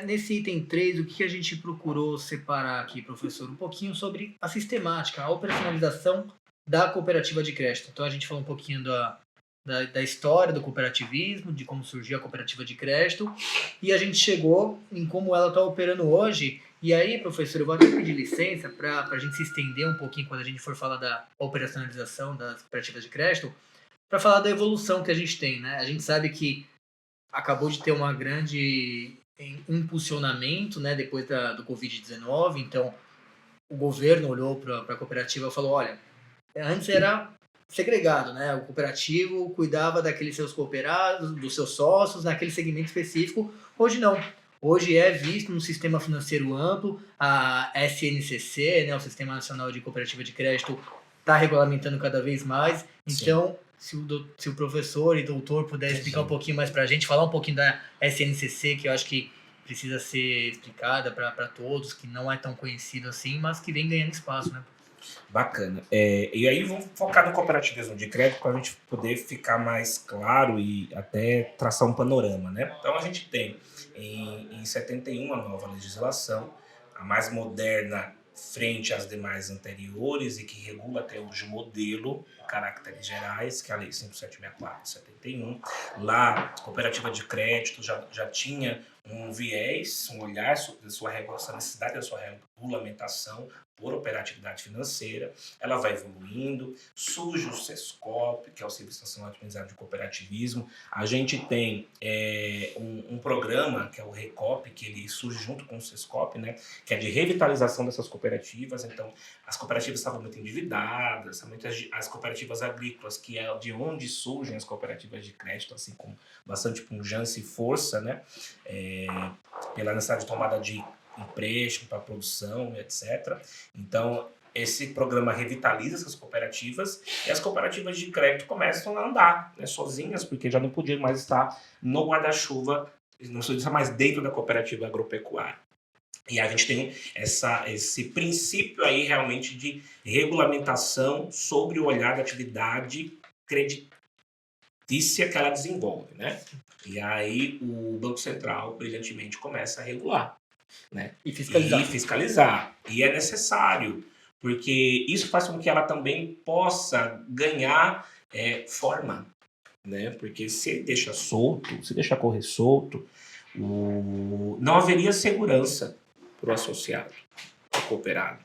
Speaker 2: Nesse item 3, o que a gente procurou separar aqui, professor? Um pouquinho sobre a sistemática, a operacionalização da cooperativa de crédito. Então a gente falou um pouquinho da história do cooperativismo, de como surgiu a cooperativa de crédito, e a gente chegou em como ela está operando hoje. E aí, professor, eu vou até pedir licença para a gente se estender um pouquinho quando a gente for falar da operacionalização das cooperativas de crédito, para falar da evolução que a gente tem, né? A gente sabe que acabou de ter uma grande impulsionamento, né, depois do Covid-19, então o governo olhou para a cooperativa e falou, olha, antes era segregado, né, o cooperativo cuidava daqueles seus cooperados, dos seus sócios, naquele segmento específico, hoje não. Hoje é visto um sistema financeiro amplo, a SNCC, né, o Sistema Nacional de Cooperativa de Crédito, está regulamentando cada vez mais, então se o professor e doutor puder explicar um pouquinho mais para a gente, falar um pouquinho da SNCC, que eu acho que precisa ser explicada para todos, que não é tão conhecido assim, mas que vem ganhando espaço, né?
Speaker 4: Bacana. E aí vamos focar no cooperativismo de crédito para a gente poder ficar mais claro e até traçar um panorama, né? Então a gente tem em 71 a nova legislação, a mais moderna frente às demais anteriores e que regula até hoje o modelo em caracteres gerais, que é a Lei 5764 de 71. Lá, a cooperativa de crédito já tinha um viés, um olhar sobre a necessidade da sua regulamentação por operatividade financeira. Ela vai evoluindo, surge o SESCOP, que é o Serviço Nacional de Aprendizagem de Cooperativismo. A gente tem um programa, que é o RECOP, que ele surge junto com o SESCOP, né, que é de revitalização dessas cooperativas. Então, as cooperativas estavam muito endividadas, as cooperativas agrícolas, que é de onde surgem as cooperativas de crédito, assim, com bastante pujança e força, né, pela necessidade de tomada de empréstimo para produção, etc. Então, esse programa revitaliza essas cooperativas e as cooperativas de crédito começam a andar, né, sozinhas, porque já não podiam mais estar no guarda-chuva, não podiam mais dentro da cooperativa agropecuária. E a gente tem esse princípio aí realmente de regulamentação sobre o olhar da atividade creditícia que ela desenvolve, né? E aí o Banco Central brilhantemente começa a regular, né?
Speaker 2: E fiscalizar.
Speaker 4: E é necessário, porque isso faz com que ela também possa ganhar forma, né? Porque se deixa solto, se deixa correr solto, não haveria segurança para o associado, para o cooperado.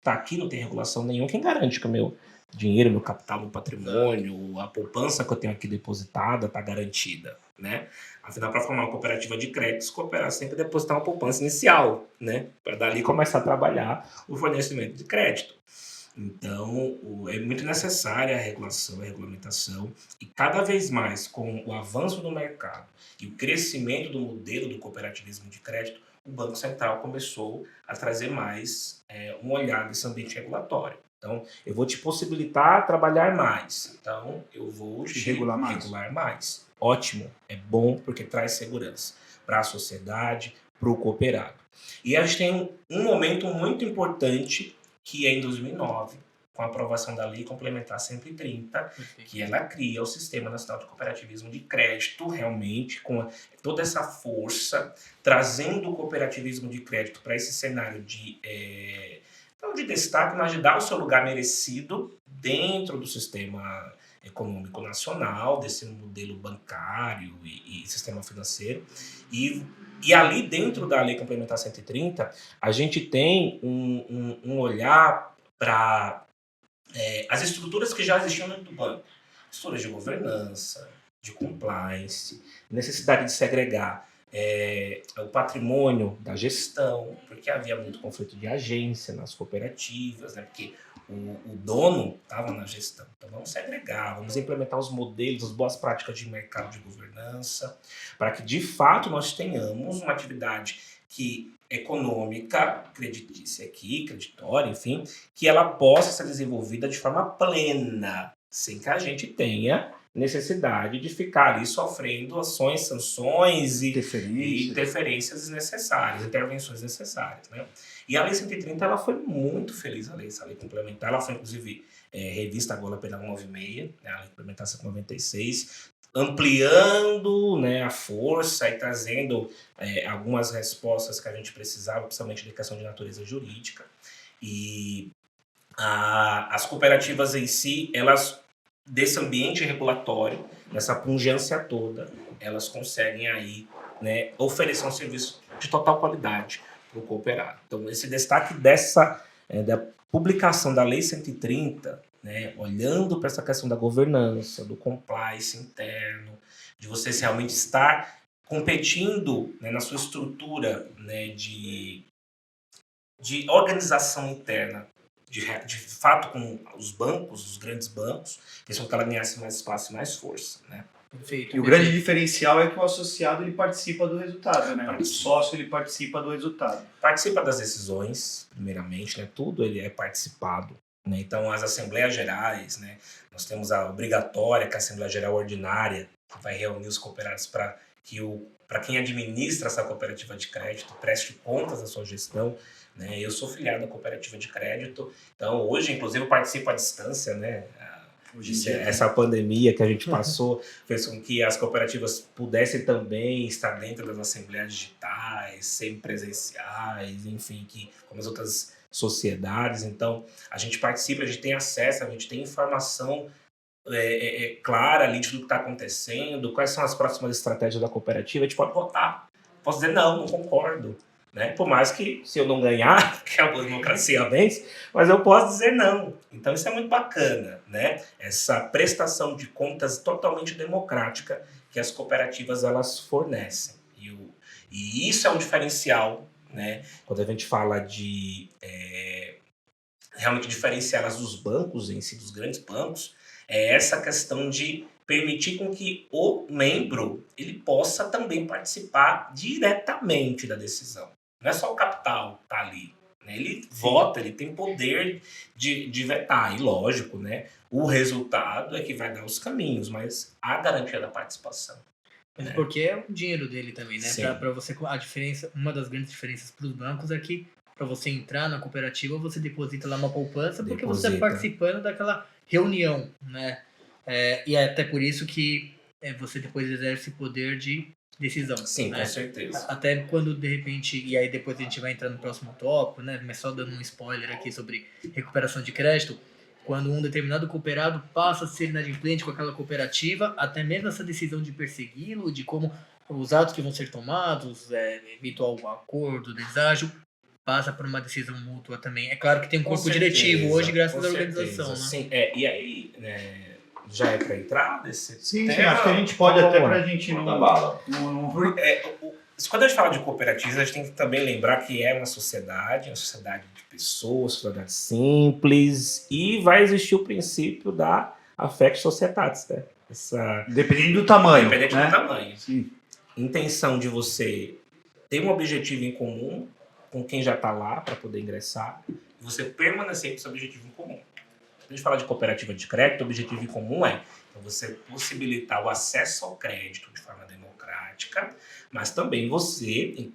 Speaker 4: Tá aqui, não tem regulação nenhuma, quem garante que o meu dinheiro, meu capital, meu patrimônio, a poupança que eu tenho aqui depositada está garantida, né? Afinal, para formar uma cooperativa de crédito, os cooperados têm que depositar uma poupança inicial, né? Para dali começar a trabalhar o fornecimento de crédito. Então, é muito necessária a regulação, a regulamentação, e cada vez mais, com o avanço do mercado e o crescimento do modelo do cooperativismo de crédito, o Banco Central começou a trazer mais um olhar nesse ambiente regulatório. Então, eu vou te possibilitar trabalhar mais. Então, eu vou te regular mais. Ótimo, é bom porque traz segurança para a sociedade, para o cooperado. E a gente tem um momento muito importante, que é em 2009, com a aprovação da Lei Complementar 130, que ela cria o Sistema Nacional de Cooperativismo de Crédito, realmente, com toda essa força, trazendo o cooperativismo de crédito para esse cenário não de destaque, mas de dar o seu lugar merecido dentro do sistema econômico nacional, desse modelo bancário e sistema financeiro. E ali dentro da Lei Complementar 130, a gente tem um olhar para as estruturas que já existiam dentro do banco. Estruturas de governança, de compliance, necessidade de segregar o patrimônio da gestão, porque havia muito conflito de agência nas cooperativas, né? Porque o dono estava na gestão. Então vamos segregar, vamos implementar os modelos, as boas práticas de mercado de governança, para que de fato nós tenhamos uma atividade econômica, creditícia aqui, creditória, enfim, que ela possa ser desenvolvida de forma plena, sem que a gente tenha necessidade de ficar ali sofrendo ações, sanções e interferências desnecessárias, intervenções necessárias, né? E a Lei 130 ela foi muito feliz, essa lei complementar. Ela foi, inclusive, revista agora pela 196, né, a Lei Complementar 196, ampliando, né, a força e trazendo algumas respostas que a gente precisava, principalmente de questão de natureza jurídica. E as cooperativas em si, elas, desse ambiente regulatório, dessa pungência toda, elas conseguem aí, né, oferecer um serviço de total qualidade para o cooperado. Então, esse destaque da publicação da Lei 130, né, olhando para essa questão da governança, do compliance interno, de você realmente estar competindo, né, na sua estrutura, né, de organização interna, de fato com os bancos, os grandes bancos, que são que ela ganhasse mais espaço e mais força, né?
Speaker 2: Perfeito.
Speaker 5: E o grande diferencial é que o associado ele participa do resultado, né? O sócio ele participa do resultado.
Speaker 4: Participa das decisões, primeiramente, né? Tudo ele é participado, né? Então, as assembleias gerais, né? Nós temos a obrigatória, que é a Assembleia Geral Ordinária, que vai reunir os cooperados para quem administra essa cooperativa de crédito preste contas da sua gestão, né? Eu sou filiado da cooperativa de crédito, então hoje, inclusive, eu participo à distância, né? Essa pandemia que a gente passou fez com que as cooperativas pudessem também estar dentro das assembleias digitais, semipresenciais, enfim, como as outras sociedades. Então, a gente participa, a gente tem acesso, a gente tem informação clara ali de tudo que está acontecendo, quais são as próximas estratégias da cooperativa. A gente pode votar, posso dizer não concordo, né? Por mais que, se eu não ganhar, que a democracia vence, mas eu posso dizer não. Então isso é muito bacana, né? Essa prestação de contas totalmente democrática que as cooperativas elas fornecem. E isso é um diferencial, né? Quando a gente fala de realmente diferenciar as dos bancos em si, dos grandes bancos, é essa questão de permitir com que o membro ele possa também participar diretamente da decisão. Não é só o capital que está ali, né? Ele vota, ele tem poder de vetar. E lógico, né? O resultado é que vai dar os caminhos, mas a garantia da participação.
Speaker 2: Mas porque é o dinheiro dele também, né? Para você, a diferença, uma das grandes diferenças para os bancos é que para você entrar na cooperativa, você deposita lá uma poupança porque você está participando daquela reunião, né? E é até por isso que você depois exerce poder de decisão.
Speaker 4: Sim,
Speaker 2: né?
Speaker 4: Com certeza.
Speaker 2: Até quando, de repente, e aí depois a gente vai entrar no próximo tópico, né? Mas só dando um spoiler aqui sobre recuperação de crédito, quando um determinado cooperado passa a ser inadimplente com aquela cooperativa, até mesmo essa decisão de persegui-lo, de como os atos que vão ser tomados, eventual acordo, deságio, passa por uma decisão mútua também. É claro que tem um corpo diretivo hoje, graças à organização, né?
Speaker 4: Sim, e aí, Já é para entrar nesse
Speaker 5: Sim,
Speaker 4: tema?
Speaker 5: acho que a gente pode
Speaker 4: Então,
Speaker 5: até
Speaker 4: vamos lá.
Speaker 5: pra gente
Speaker 1: Manda bala.
Speaker 4: Quando a gente fala de cooperativas, a gente tem que também lembrar que é uma sociedade de pessoas, sociedade simples, e vai existir o princípio da affect societatis, né?
Speaker 5: Dependendo do tamanho,
Speaker 4: Independente
Speaker 5: né?
Speaker 4: do tamanho.
Speaker 5: Sim.
Speaker 4: Intenção de você ter um objetivo em comum com quem já está lá para poder ingressar, e você permanecer com esse objetivo em comum. Quando a gente fala de cooperativa de crédito, o objetivo em comum é você possibilitar o acesso ao crédito de forma democrática, mas também você,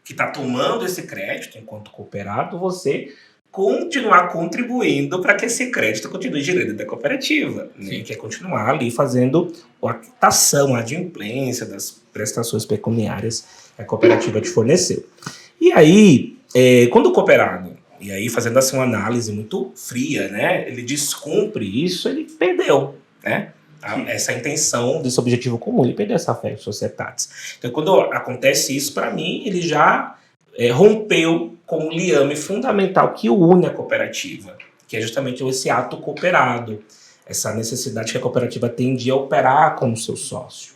Speaker 4: que está tomando esse crédito enquanto cooperado, você continuar contribuindo para que esse crédito continue girando da cooperativa, né? Que é continuar ali fazendo a quitação, a adimplência das prestações pecuniárias que a cooperativa te forneceu. E aí, quando o cooperado, e aí fazendo assim uma análise muito fria, né, ele descumpre isso, ele perdeu, né? Essa intenção desse objetivo comum, ele perdeu essa affect societatis. Então, quando acontece isso, para mim, ele já rompeu com o liame fundamental que une a cooperativa, que é justamente esse ato cooperado, essa necessidade que a cooperativa tem de operar como seu sócio,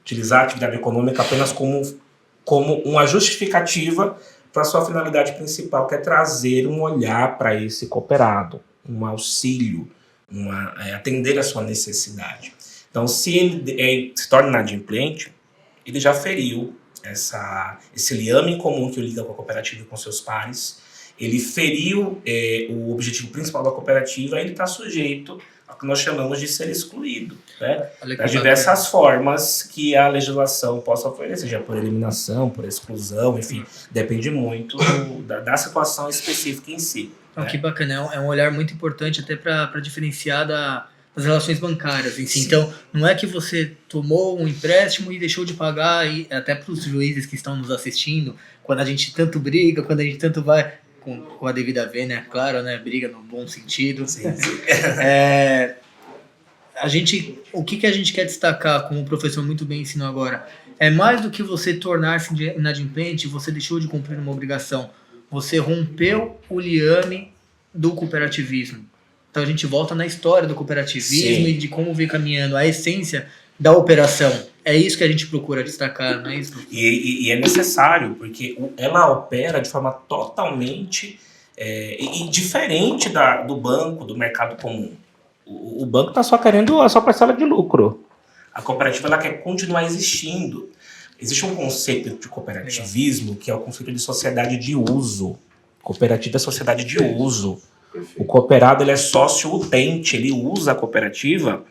Speaker 4: utilizar a atividade econômica apenas como uma justificativa para sua finalidade principal, que é trazer um olhar para esse cooperado, um auxílio, atender a sua necessidade. Então, se ele se torna inadimplente, ele já feriu esse liame em comum que o liga com a cooperativa e com seus pares, ele feriu o objetivo principal da cooperativa, e ele está sujeito ao que nós chamamos de ser excluído, né? Das diversas formas que a legislação possa oferecer, seja por eliminação, por exclusão, enfim, depende muito da situação específica em si.
Speaker 2: Então, que bacana, é um olhar muito importante até para diferenciar das relações bancárias em si. Então, não é que você tomou um empréstimo e deixou de pagar, e até para os juízes que estão nos assistindo, quando a gente tanto briga, quando a gente tanto vai com a devida V, né? Claro, né? Briga no bom sentido.
Speaker 4: Sim.
Speaker 2: O que a gente quer destacar, como o professor muito bem ensinou agora, é mais do que você tornar-se inadimplente, você deixou de cumprir uma obrigação. Você rompeu o liame do cooperativismo. Então a gente volta na história do cooperativismo. Sim. E de como vem caminhando a essência da operação. É isso que a gente procura destacar, não é isso?
Speaker 4: E é necessário, porque ela opera de forma totalmente e diferente do banco, do mercado comum. O banco está só querendo a sua parcela de lucro. A cooperativa ela quer continuar existindo. Existe um conceito de cooperativismo que é o conceito de sociedade de uso. Cooperativa é sociedade de uso. O cooperado ele é sócio utente, ele usa a cooperativa,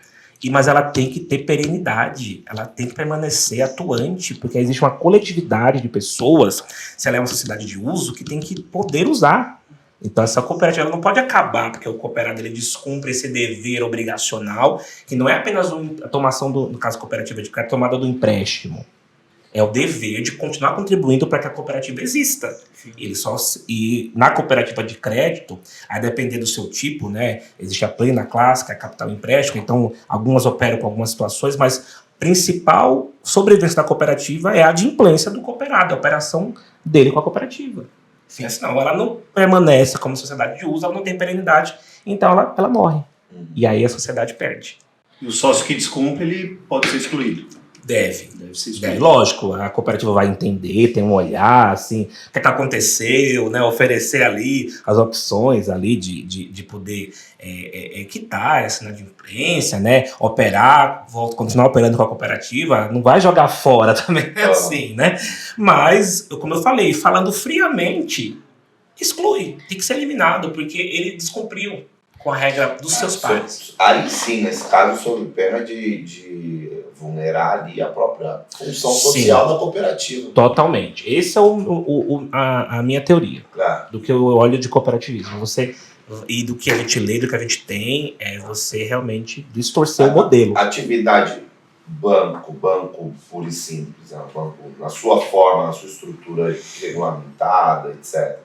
Speaker 4: mas ela tem que ter perenidade, ela tem que permanecer atuante, porque existe uma coletividade de pessoas, se ela é uma sociedade de uso, que tem que poder usar. Então essa cooperativa não pode acabar, porque o cooperado ele descumpre esse dever obrigacional, que não é apenas a tomação no caso cooperativa de crédito, a tomada do empréstimo. É o dever de continuar contribuindo para que a cooperativa exista. E na cooperativa de crédito, a depender do seu tipo, né, existe a plena, a clássica, a capital empréstimo, então algumas operam com algumas situações, mas a principal sobrevivência da cooperativa é a adimplência do cooperado, a operação dele com a cooperativa. Senão ela não permanece como sociedade de uso, ela não tem perenidade, então ela morre. E aí a sociedade perde.
Speaker 5: E o sócio que descumpre, ele pode ser excluído.
Speaker 4: Deve ser excluído. Lógico, a cooperativa vai entender, tem um olhar, assim, o que aconteceu, né? Oferecer ali as opções ali de poder quitar essa inadimplência, né? Operar, continuar operando com a cooperativa, não vai jogar fora também, assim, né? Mas, como eu falei, falando friamente, exclui, tem que ser eliminado, porque ele descumpriu com a regra dos seus pares.
Speaker 1: Aí sim, nesse caso, sob pena de vulnerar ali a própria função social da cooperativa.
Speaker 4: Totalmente. Essa é a minha teoria,
Speaker 1: claro,
Speaker 4: do que eu olho de cooperativismo. E do que a gente lê, do que a gente tem, é você realmente distorcer o modelo.
Speaker 1: Atividade banco puro e simples, né? Banco na sua forma, na sua estrutura regulamentada, etc.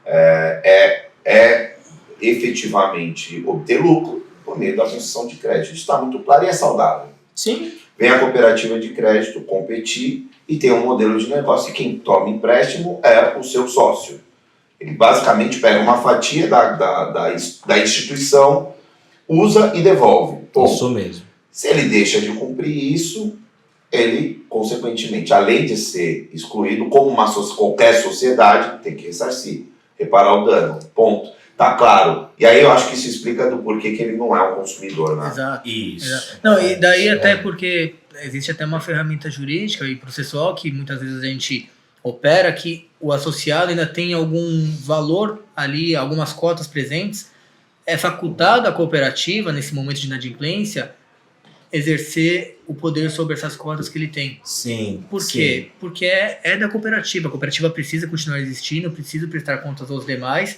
Speaker 1: É efetivamente obter lucro por meio da concessão de crédito. Isso está muito claro e é saudável.
Speaker 4: Sim.
Speaker 1: Vem a cooperativa de crédito competir e tem um modelo de negócio e quem toma empréstimo é o seu sócio. Ele basicamente pega uma fatia da instituição, usa e devolve. Ponto.
Speaker 6: Isso mesmo.
Speaker 1: Se ele deixa de cumprir isso, ele, consequentemente, além de ser excluído, como qualquer sociedade, tem que ressarcir, reparar o dano. Ponto. Tá claro. E aí eu acho que isso explica do porquê que ele não é um consumidor, né?
Speaker 2: Exato.
Speaker 6: Isso.
Speaker 2: Exato. Não, e daí até porque existe até uma ferramenta jurídica e processual que muitas vezes a gente opera que o associado ainda tem algum valor ali, algumas cotas presentes, é facultado à cooperativa, nesse momento de inadimplência, exercer o poder sobre essas cotas que ele tem.
Speaker 6: Sim.
Speaker 2: Por quê? Porque é da cooperativa. A cooperativa precisa continuar existindo, precisa prestar contas aos demais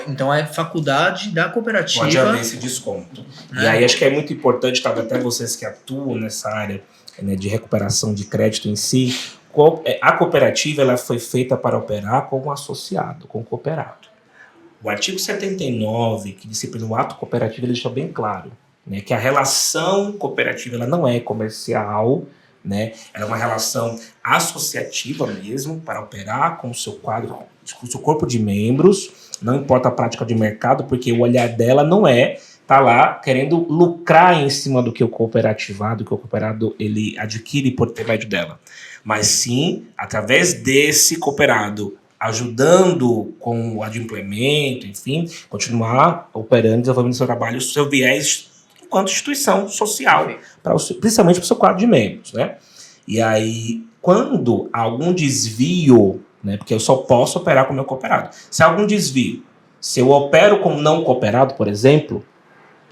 Speaker 2: então é faculdade da cooperativa.
Speaker 6: Pode haver esse desconto. E aí acho que é muito importante, talvez até vocês que atuam nessa área, né, de recuperação de crédito em si, a cooperativa ela foi feita para operar como associado, com cooperado. O artigo 79, que disciplina o ato cooperativo, ele deixa bem claro, né, que a relação cooperativa ela não é comercial, né, ela é uma relação associativa mesmo, para operar com o seu quadro, com o seu corpo de membros, não importa a prática de mercado, porque o olhar dela não tá lá querendo lucrar em cima do que o cooperativado, que o cooperado ele adquire por intermédio dela. Mas sim, através desse cooperado, ajudando com o adimplemento, enfim, continuar operando, desenvolvendo seu trabalho, seu viés enquanto instituição social, principalmente para o seu quadro de membros, né? E aí, quando há algum desvio, né, porque eu só posso operar com o meu cooperado. Se há algum desvio, se eu opero com não cooperado, por exemplo,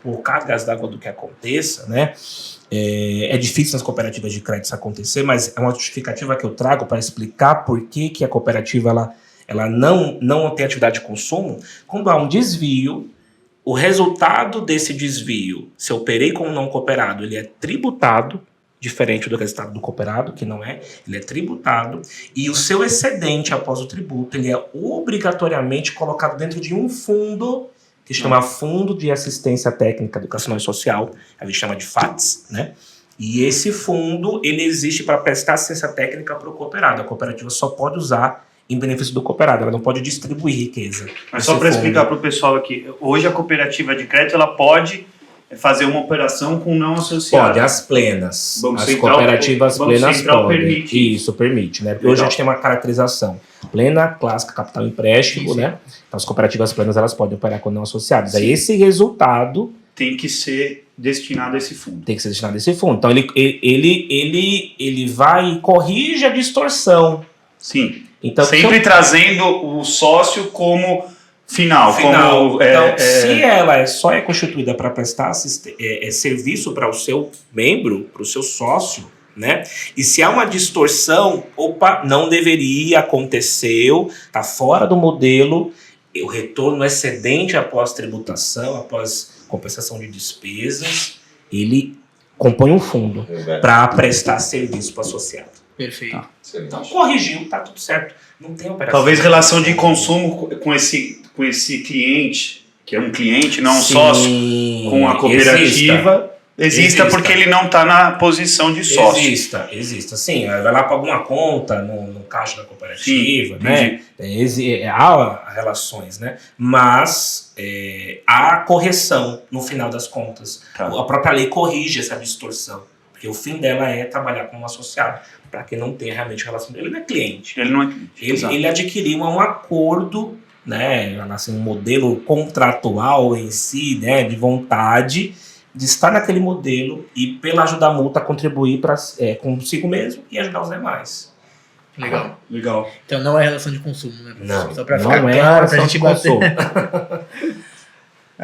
Speaker 6: por cargas d'água do que aconteça, né, é difícil nas cooperativas de crédito isso acontecer, mas é uma justificativa que eu trago para explicar por que a cooperativa ela não tem atividade de consumo. Quando há um desvio, o resultado desse desvio, se eu operei com um não cooperado, ele é tributado, diferente do resultado do cooperado, que não é, ele é tributado, e o seu excedente após o tributo, ele é obrigatoriamente colocado dentro de um fundo, que se chama Fundo de Assistência Técnica Educacional e Social, a gente chama de FATS, né? E esse fundo, ele existe para prestar assistência técnica para o cooperado. A cooperativa só pode usar em benefício do cooperado, ela não pode distribuir riqueza.
Speaker 5: Mas só para explicar para o pessoal aqui, hoje a cooperativa de crédito, ela pode fazer uma operação com não associado.
Speaker 6: Pode, as plenas.
Speaker 5: Banco
Speaker 6: as
Speaker 5: Central,
Speaker 6: cooperativas
Speaker 5: Banco
Speaker 6: plenas
Speaker 5: Central
Speaker 6: podem.
Speaker 5: permite.
Speaker 6: Isso, permite, né? Porque hoje a gente tem uma caracterização plena, clássica, capital empréstimo,
Speaker 2: Sim.
Speaker 6: né? Então as cooperativas plenas, elas podem operar com não associados.
Speaker 5: Sim.
Speaker 6: Aí esse resultado
Speaker 5: Tem que ser destinado a esse fundo.
Speaker 6: tem que ser destinado a esse fundo. Então ele vai e corrige a distorção.
Speaker 5: Sim.
Speaker 6: Então,
Speaker 5: Sempre trazendo o sócio como final. Como,
Speaker 6: então, se ela só é constituída para prestar serviço para o seu membro, para o seu sócio, né? E se há uma distorção, não deveria, aconteceu, está fora do modelo, o retorno excedente após tributação, após compensação de despesas, ele compõe um fundo para prestar serviço para o associado.
Speaker 2: Perfeito.
Speaker 6: Então, corrigiu, tá tudo certo. Não tem operação.
Speaker 5: Talvez relação de consumo com esse cliente, que é um cliente, não um
Speaker 6: Sim,
Speaker 5: sócio, com a cooperativa, exista porque ele não está na posição de sócio.
Speaker 6: Exista. Sim, vai lá para alguma conta no caixa da cooperativa,
Speaker 5: Sim,
Speaker 6: né? Há relações, né? Mas há correção no final das contas.
Speaker 5: Tá.
Speaker 6: A própria lei corrige essa distorção, porque o fim dela é trabalhar como associado, para que não tenha realmente relação. Ele não é cliente.
Speaker 5: Ele não é cliente.
Speaker 6: Ele adquiriu um acordo, né? Assim, um modelo contratual em si, né? De vontade de estar naquele modelo e, pela ajuda mútua, contribuir consigo mesmo e ajudar os demais.
Speaker 5: Legal.
Speaker 2: Então não é relação de consumo, né?
Speaker 6: Não,
Speaker 2: Só para
Speaker 6: não
Speaker 2: ficar
Speaker 6: é
Speaker 2: claro, pra
Speaker 6: relação
Speaker 2: gente
Speaker 6: de
Speaker 2: bater.
Speaker 6: consumo.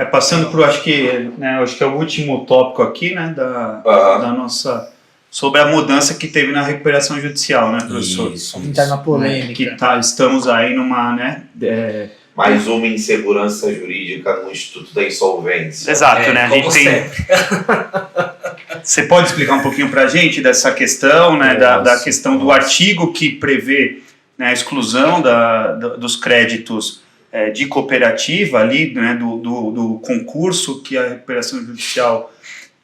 Speaker 5: Passando para acho que é o último tópico aqui, né, da nossa, sobre a mudança que teve na recuperação judicial, né, professor?
Speaker 6: Isso.
Speaker 2: Entrar na polêmica.
Speaker 5: Que estamos aí numa, né,
Speaker 1: Mais uma insegurança jurídica no Instituto da Insolvência.
Speaker 5: exato, né, a gente
Speaker 6: como
Speaker 5: tem...
Speaker 6: sempre.
Speaker 5: Você pode explicar um pouquinho para a gente dessa questão, né, da questão do artigo que prevê, né, a exclusão dos créditos de cooperativa ali, né, do concurso que a recuperação judicial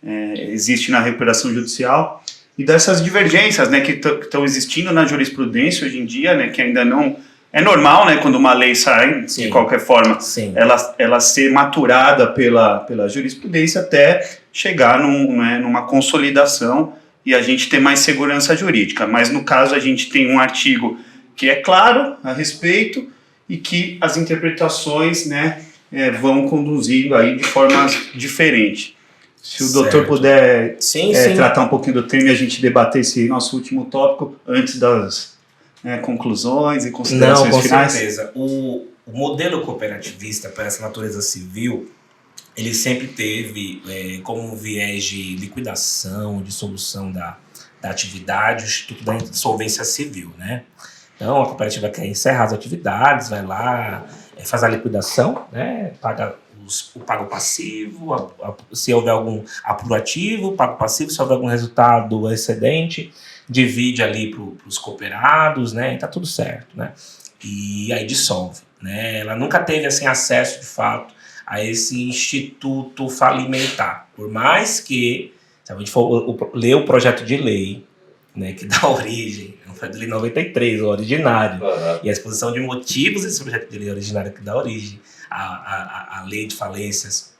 Speaker 5: existe na recuperação judicial, e dessas divergências, né, que estão existindo na jurisprudência hoje em dia, né, que ainda não É normal, né, quando uma lei sai,
Speaker 6: Sim.
Speaker 5: de qualquer forma,
Speaker 6: Sim.
Speaker 5: ela ser maturada pela jurisprudência até chegar numa consolidação e a gente ter mais segurança jurídica. Mas no caso a gente tem um artigo que é claro a respeito e que as interpretações, né, vão conduzindo aí de formas diferentes. Se o doutor puder
Speaker 6: Sim.
Speaker 5: tratar um pouquinho do tema e a gente debater esse nosso último tópico antes das conclusões e considerações
Speaker 6: com
Speaker 5: finais.
Speaker 6: certeza. O modelo cooperativista para essa natureza civil, ele sempre teve como viés de liquidação, de solução da atividade, o Instituto da Insolvência Civil, né? Então, a cooperativa quer encerrar as atividades, vai lá, faz a liquidação, né? Paga o pago passivo, se houver algum apuro ativo, pago passivo, se houver algum resultado excedente, divide ali para os cooperados, né? E tá tudo certo, né? E aí dissolve, né? Ela nunca teve assim acesso de fato a esse instituto falimentar, por mais que, se a gente for ler o projeto de lei, né, que dá origem, foi de lei 93, o originário, e a exposição de motivos desse projeto de lei originário que dá origem à lei de falências,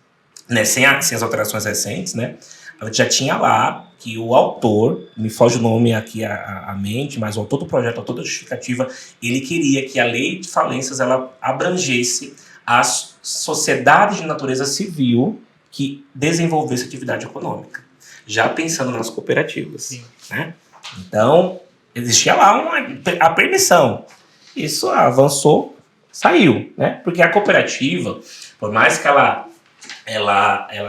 Speaker 6: né, sem as alterações recentes, né, a gente já tinha lá que o autor, me foge o nome aqui à mente, mas o autor do projeto, o autor da justificativa, ele queria que a lei de falências ela abrangesse as sociedades de natureza civil que desenvolvessem atividade econômica, já pensando nas cooperativas, né? Então, existia lá a permissão. Isso avançou, saiu, né? Porque a cooperativa, por mais que ela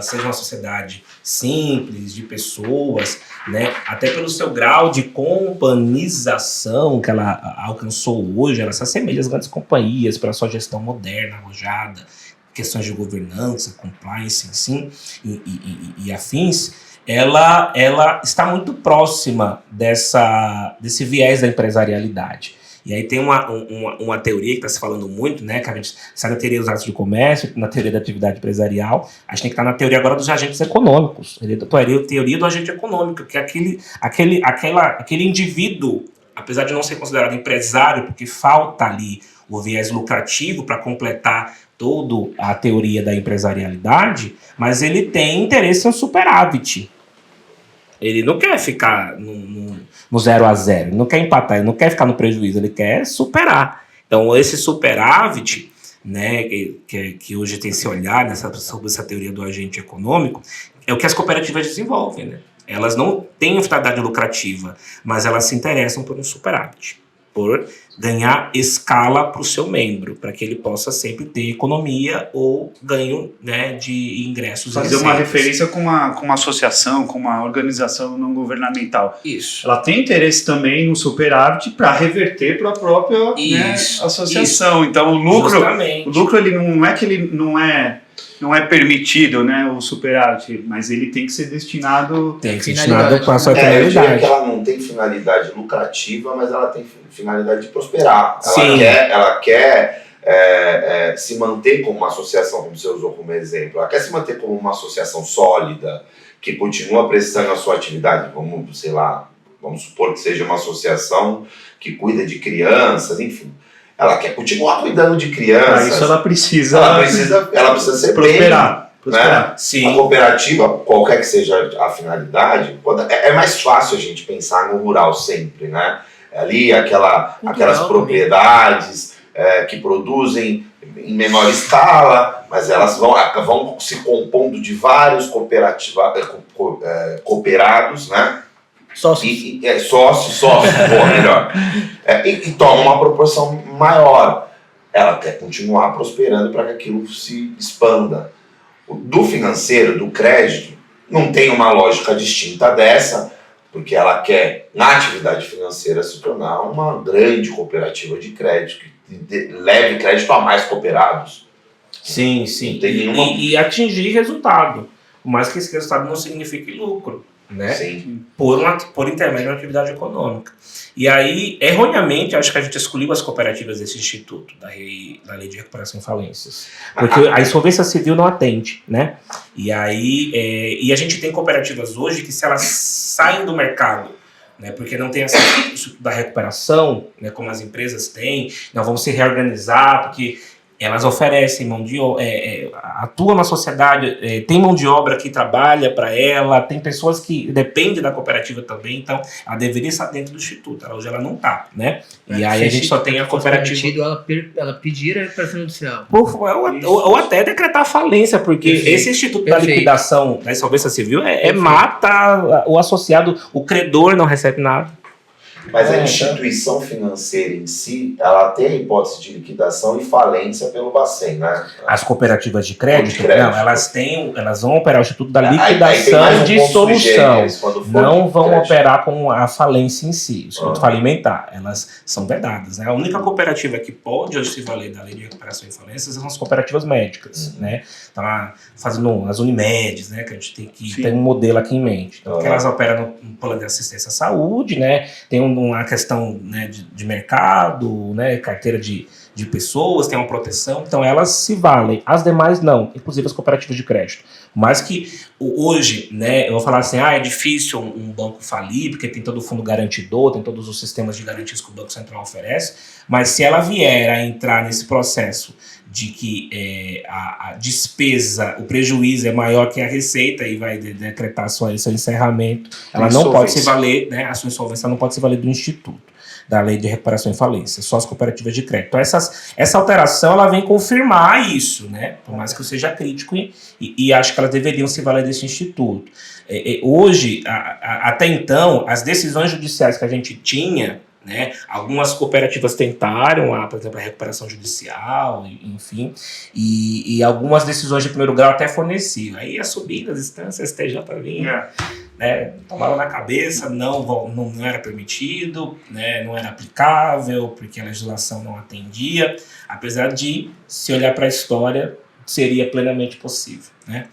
Speaker 6: seja uma sociedade simples, de pessoas, né? Até pelo seu grau de companização que ela alcançou hoje, ela se assemelha às grandes companhias pela sua gestão moderna, arrojada, questões de governança, compliance, assim, e afins. Ela está muito próxima desse viés da empresarialidade. E aí tem uma teoria que está se falando muito, né, que a gente sai da teoria dos atos de comércio, na teoria da atividade empresarial, a gente tem que estar na teoria agora dos agentes econômicos, teoria do agente econômico, que é aquele indivíduo, apesar de não ser considerado empresário, porque falta ali o viés lucrativo para completar toda a teoria da empresarialidade, mas ele tem interesse em superávit. Ele não quer ficar no 0 a 0, ele não quer empatar, ele não quer ficar no prejuízo, ele quer superar. Então, esse superávit, né, que hoje tem esse olhar sobre essa teoria do agente econômico, é o que as cooperativas desenvolvem, né? Elas não têm finalidade lucrativa, mas elas se interessam por um superávit, por ganhar escala para o seu membro, para que ele possa sempre ter economia ou ganho, né, de ingressos.
Speaker 5: Fazer uma referência com uma associação, com uma organização não governamental.
Speaker 6: Isso.
Speaker 5: Ela tem interesse também no superávit para reverter para a própria associação. Isso. Então o lucro ele não é que ele não é permitido, né, o superávit, mas ele tem que ser destinado...
Speaker 6: Tem que ser destinado para a sua finalidade.
Speaker 1: Eu diria que ela não tem finalidade lucrativa, mas ela tem finalidade de prosperar. Ela quer se manter como uma associação, como você usou como exemplo. Ela quer se manter como uma associação sólida, que continua prestando a sua atividade, vamos supor que seja uma associação que cuida de crianças, enfim. Ela quer continuar cuidando de crianças.
Speaker 5: Para isso ela precisa
Speaker 1: ser
Speaker 5: prosperar.
Speaker 1: Né?
Speaker 6: Sim.
Speaker 1: A cooperativa, qualquer que seja a finalidade, é mais fácil a gente pensar no rural sempre, né? Ali aquelas propriedades que produzem em menor escala, mas elas vão se compondo de vários cooperados, né?
Speaker 2: Sócios.
Speaker 1: Sócios, melhor. E toma uma proporção maior. Ela quer continuar prosperando para que aquilo se expanda. Do financeiro, do crédito, não tem uma lógica distinta dessa, porque ela quer, na atividade financeira, se tornar uma grande cooperativa de crédito, que leve crédito a mais cooperados.
Speaker 6: Sim. E atingir resultado. Por mais que esse resultado não signifique lucro, né?
Speaker 1: Sim.
Speaker 6: Por intermédio de uma atividade econômica. E aí, erroneamente, acho que a gente excluiu as cooperativas desse instituto, da Lei de Recuperação em Falências. Porque a insolvência civil não atende, né? E aí, e a gente tem cooperativas hoje que, se elas saem do mercado, né, porque não tem essa Instituto da Recuperação, né, como as empresas têm, não vão se reorganizar, porque elas oferecem mão de obra, atuam na sociedade, tem mão de obra que trabalha para ela, tem pessoas que dependem da cooperativa também, então ela deveria estar dentro do Instituto, hoje ela não está, né? E aí a gente só tem a cooperativa...
Speaker 2: Ela pedir a recuperação judicial.
Speaker 6: Ou até decretar falência, porque esse Instituto da Liquidação da Insolvência Civil mata o associado, o credor não recebe nada.
Speaker 1: Mas a instituição financeira em si, ela tem a hipótese de liquidação e falência pelo Bacen, né?
Speaker 6: As cooperativas de crédito, não, elas vão operar o Instituto da Liquidação de Solução. Não vão operar com a falência em si, o Instituto Falimentar. Elas são vedadas, né? A única cooperativa que pode hoje se valer da Lei de Recuperação e Falência são as cooperativas médicas, né? Então, fazendo as Unimedes, né? Que a gente tem que ter um modelo aqui em mente. Então, porque elas operam no plano de assistência à saúde, né? Tem uma questão, né, de mercado, né, carteira de pessoas, tem uma proteção, então elas se valem, as demais não, inclusive as cooperativas de crédito. Mas que hoje, né, eu vou falar assim, é difícil um banco falir, porque tem todo o fundo garantidor, tem todos os sistemas de garantias que o Banco Central oferece, mas se ela vier a entrar nesse processo de que a despesa, o prejuízo é maior que a receita e vai decretar seu encerramento, ela não pode se valer, né, a sua insolvência não pode se valer do Instituto da Lei de Recuperação e Falência, só as cooperativas de crédito. Então, essa alteração ela vem confirmar isso, né? Por mais que eu seja crítico e acho que elas deveriam se valer desse instituto. Hoje, até então, as decisões judiciais que a gente tinha, né, algumas cooperativas tentaram, por exemplo, a recuperação judicial, enfim, e algumas decisões de primeiro grau até forneciam. Aí a subida das instâncias, STJ vinha, né, tomava na cabeça, não era permitido, né, não era aplicável, porque a legislação não atendia, apesar de, se olhar para a história, seria plenamente possível, né?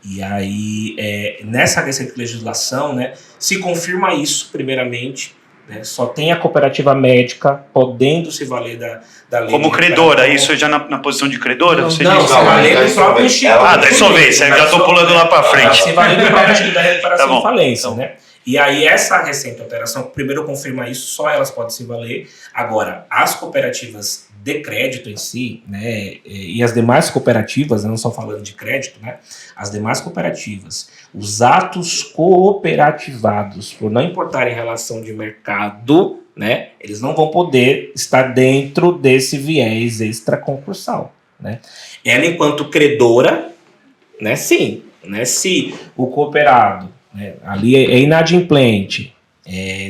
Speaker 6: E aí, nessa recente legislação, né, se confirma isso, primeiramente, né, só tem a cooperativa médica podendo se valer da lei.
Speaker 5: Como credora, isso já na posição de credora?
Speaker 6: Não,
Speaker 5: você
Speaker 6: não,
Speaker 5: diz?
Speaker 6: se valer do próprio instituto.
Speaker 5: Da insolvência, já estou pulando lá para frente.
Speaker 6: Se valer do próprio instituto da recuperação e falência, né? E aí essa recente alteração, primeiro confirma isso, só elas podem se valer. Agora, as cooperativas de crédito em si, né, e as demais cooperativas, não só falando de crédito, né, as demais cooperativas, os atos cooperativados, por não importarem relação de mercado, né, eles não vão poder estar dentro desse viés extraconcursal, né. Ela, enquanto credora, né, sim, né, se o cooperado, né, ali é inadimplente,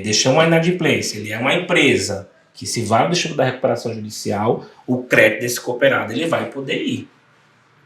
Speaker 6: deixou uma inadimplência, ele é uma empresa que se vale do Instituto da Recuperação Judicial, o crédito desse cooperado ele vai poder ir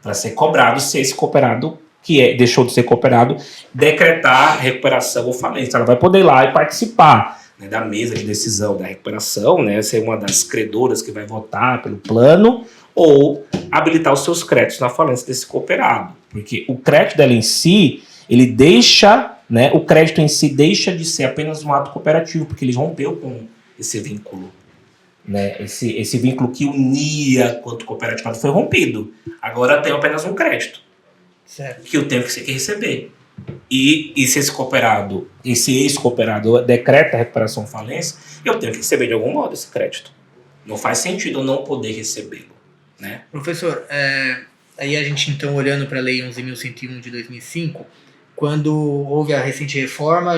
Speaker 6: para ser cobrado se esse cooperado, que deixou de ser cooperado, decretar recuperação ou falência. Ela vai poder ir lá e participar, né, da mesa de decisão da recuperação, né, ser uma das credoras que vai votar pelo plano ou habilitar os seus créditos na falência desse cooperado. Porque o crédito dela em si, ele deixa, né, o crédito em si deixa de ser apenas um ato cooperativo, porque ele rompeu com esse vínculo, né? Esse vínculo que unia quanto cooperativado foi rompido. Agora tem apenas um crédito, certo, que eu tenho que receber. E se esse ex-cooperado decreta a recuperação ou falência, eu tenho que receber de algum modo esse crédito. Não faz sentido eu não poder recebê-lo, né?
Speaker 2: Professor, aí a gente então olhando para a Lei 11.101 de 2005, quando houve a recente reforma,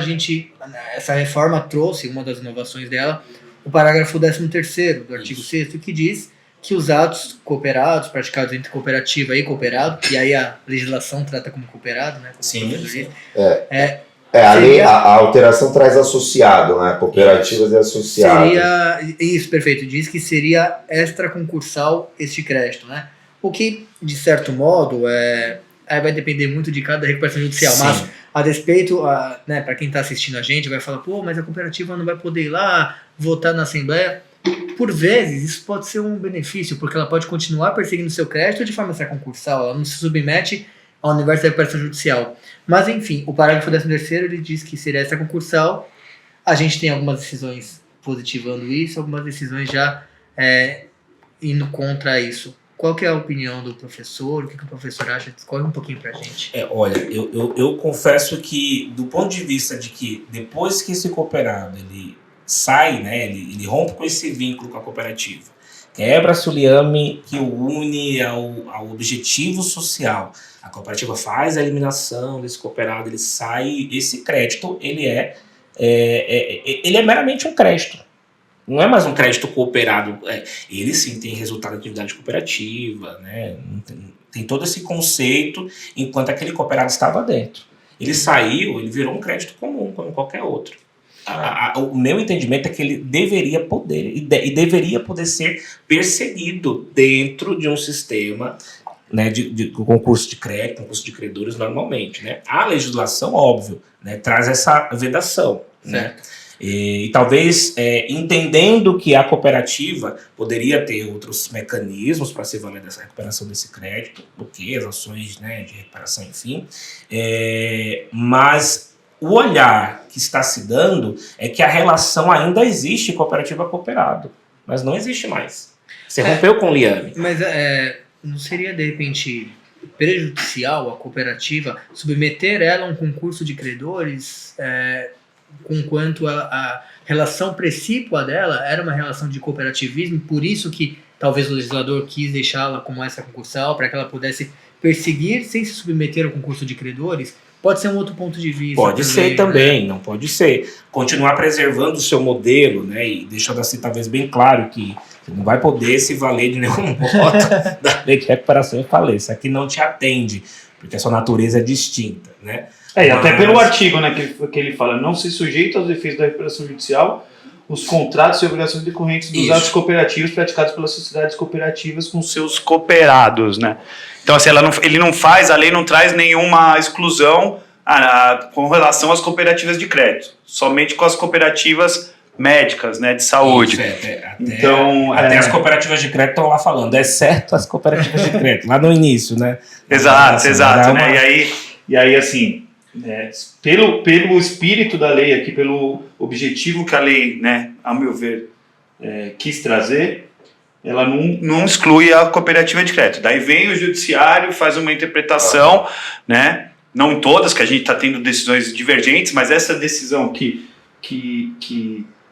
Speaker 2: essa reforma trouxe, uma das inovações dela, o parágrafo 13º do artigo 6º, que diz que os atos cooperados, praticados entre cooperativa e cooperado, e aí a legislação trata como cooperado, né? Como
Speaker 6: sim.
Speaker 1: A alteração traz associado, né? Cooperativas e associados.
Speaker 2: Isso, perfeito. Diz que seria extraconcursal este crédito, né? O que, de certo modo, aí vai depender muito de cada recuperação judicial. Sim. Mas, a despeito, né, para quem está assistindo a gente, vai falar, pô, mas a cooperativa não vai poder ir lá votar na Assembleia. Por vezes, isso pode ser um benefício, porque ela pode continuar perseguindo seu crédito de forma extraconcursal, ela não se submete ao universo da recuperação judicial. Mas, enfim, o parágrafo 13º, ele diz que seria extraconcursal. A gente tem algumas decisões positivando isso, algumas decisões já indo contra isso. qual que é a opinião do professor? O que o professor acha? Discorre um pouquinho pra gente.
Speaker 6: Olha, eu confesso que, do ponto de vista de que depois que esse cooperado ele sai, né, ele rompe com esse vínculo com a cooperativa, quebra-se o liame que o une ao objetivo social, a cooperativa faz a eliminação desse cooperado, ele sai, esse crédito ele é meramente um crédito. Não é mais um crédito cooperado. Ele sim tem resultado de atividade cooperativa, né? Tem todo esse conceito enquanto aquele cooperado estava dentro. Ele saiu, ele virou um crédito comum, como qualquer outro. O meu entendimento é que ele deveria poder, e deveria poder ser perseguido dentro de um sistema, né, de concurso de crédito, concurso de credores normalmente. Né? A legislação, óbvio, né, traz essa vedação. Né? E talvez entendendo que a cooperativa poderia ter outros mecanismos para se valer dessa recuperação desse crédito, porque as ações, né, de recuperação, enfim, mas o olhar que está se dando é que a relação ainda existe cooperativa-cooperado, mas não existe mais. Você rompeu com o liame.
Speaker 2: Mas não seria, de repente, prejudicial a cooperativa submeter ela a um concurso de credores conquanto a relação precípua dela era uma relação de cooperativismo, por isso que talvez o legislador quis deixá-la como essa concursal, para que ela pudesse perseguir sem se submeter ao concurso de credores? Pode ser um outro ponto de vista.
Speaker 6: Pode ser também, não pode ser. Continuar preservando o seu modelo, né, e deixando assim talvez bem claro que você não vai poder se valer de nenhum voto da lei de recuperação e falência. Aqui não te atende, porque a sua natureza é distinta, né?
Speaker 5: Até pelo artigo, né, que ele fala, não se sujeita aos efeitos da recuperação judicial os contratos e obrigações decorrentes dos atos cooperativos praticados pelas sociedades cooperativas com seus cooperados, né? Então, assim, ele não faz, a lei não traz nenhuma exclusão com relação às cooperativas de crédito, somente com as cooperativas médicas, né, de saúde.
Speaker 6: Isso, até as cooperativas de crédito estão lá falando, exceto as cooperativas de crédito, lá no início, né?
Speaker 5: Exato, né? E aí, assim, pelo espírito da lei aqui, pelo objetivo que a lei, né, a meu ver, quis trazer, ela não exclui a cooperativa de crédito. Daí vem o judiciário, faz uma interpretação, né, não em todas, que a gente está tendo decisões divergentes, mas essa decisão que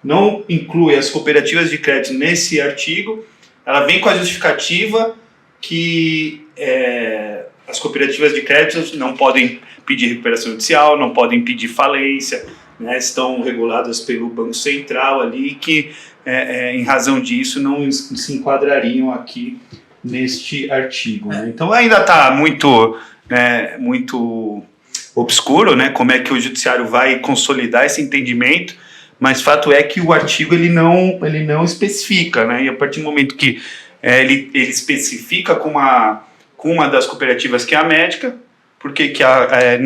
Speaker 5: não inclui as cooperativas de crédito nesse artigo, ela vem com a justificativa que as cooperativas de crédito não podem pedir recuperação judicial, não podem pedir falência, né, estão reguladas pelo Banco Central ali, que em razão disso não se enquadrariam aqui neste artigo. Né? Então ainda está muito obscuro, né, como é que o judiciário vai consolidar esse entendimento, mas fato é que o artigo ele não especifica, né, e a partir do momento que ele especifica com uma das cooperativas que é a médica, porque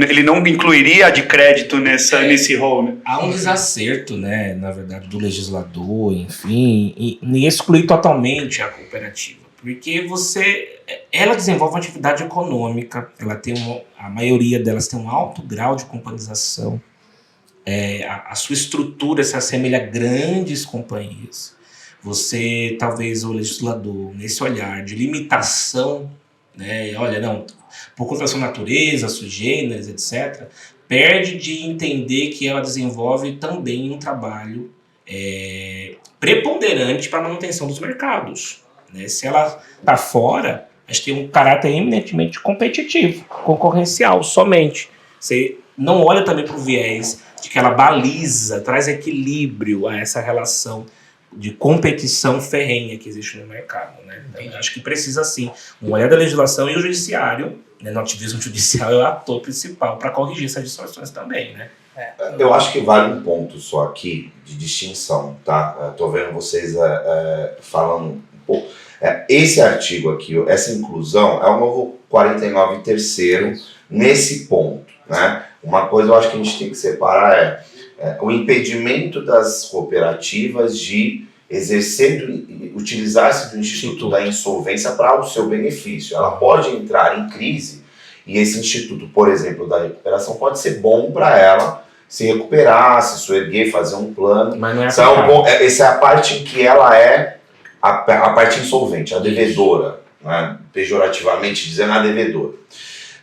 Speaker 5: ele não incluiria a de crédito nesse rol, né?
Speaker 6: Há um desacerto, né, na verdade, do legislador, enfim, e excluir totalmente a cooperativa, porque ela desenvolve uma atividade econômica, a maioria delas tem um alto grau de companização, a sua estrutura se assemelha a grandes companhias. Você, talvez o legislador, nesse olhar de limitação, né, olha, não, por conta da sua natureza, sui generis, etc., perde de entender que ela desenvolve também um trabalho preponderante para a manutenção dos mercados. Né? Se ela está fora, a gente tem um caráter eminentemente competitivo, concorrencial somente. Você não olha também para o viés de que ela baliza, traz equilíbrio a essa relação de competição ferrenha que existe no mercado. Né? Então, acho que precisa, sim, um olhar da legislação e o judiciário, né, no ativismo judicial é o ator principal para corrigir essas distorções também. Né?
Speaker 1: Eu acho que vale um ponto só aqui de distinção, tá? Estou vendo vocês falando um pouco. Esse artigo aqui, essa inclusão, é o novo 49º nesse ponto, né? Uma coisa eu acho que a gente tem que separar o impedimento das cooperativas de utilizar-se do Instituto da Insolvência para o seu benefício. Ela pode entrar em crise e esse Instituto, por exemplo, da recuperação pode ser bom para ela se recuperar, se soerguer, fazer um plano.
Speaker 6: Mas não é
Speaker 1: essa é a parte em que ela é a parte insolvente, a devedora. né, pejorativamente dizendo, a devedora.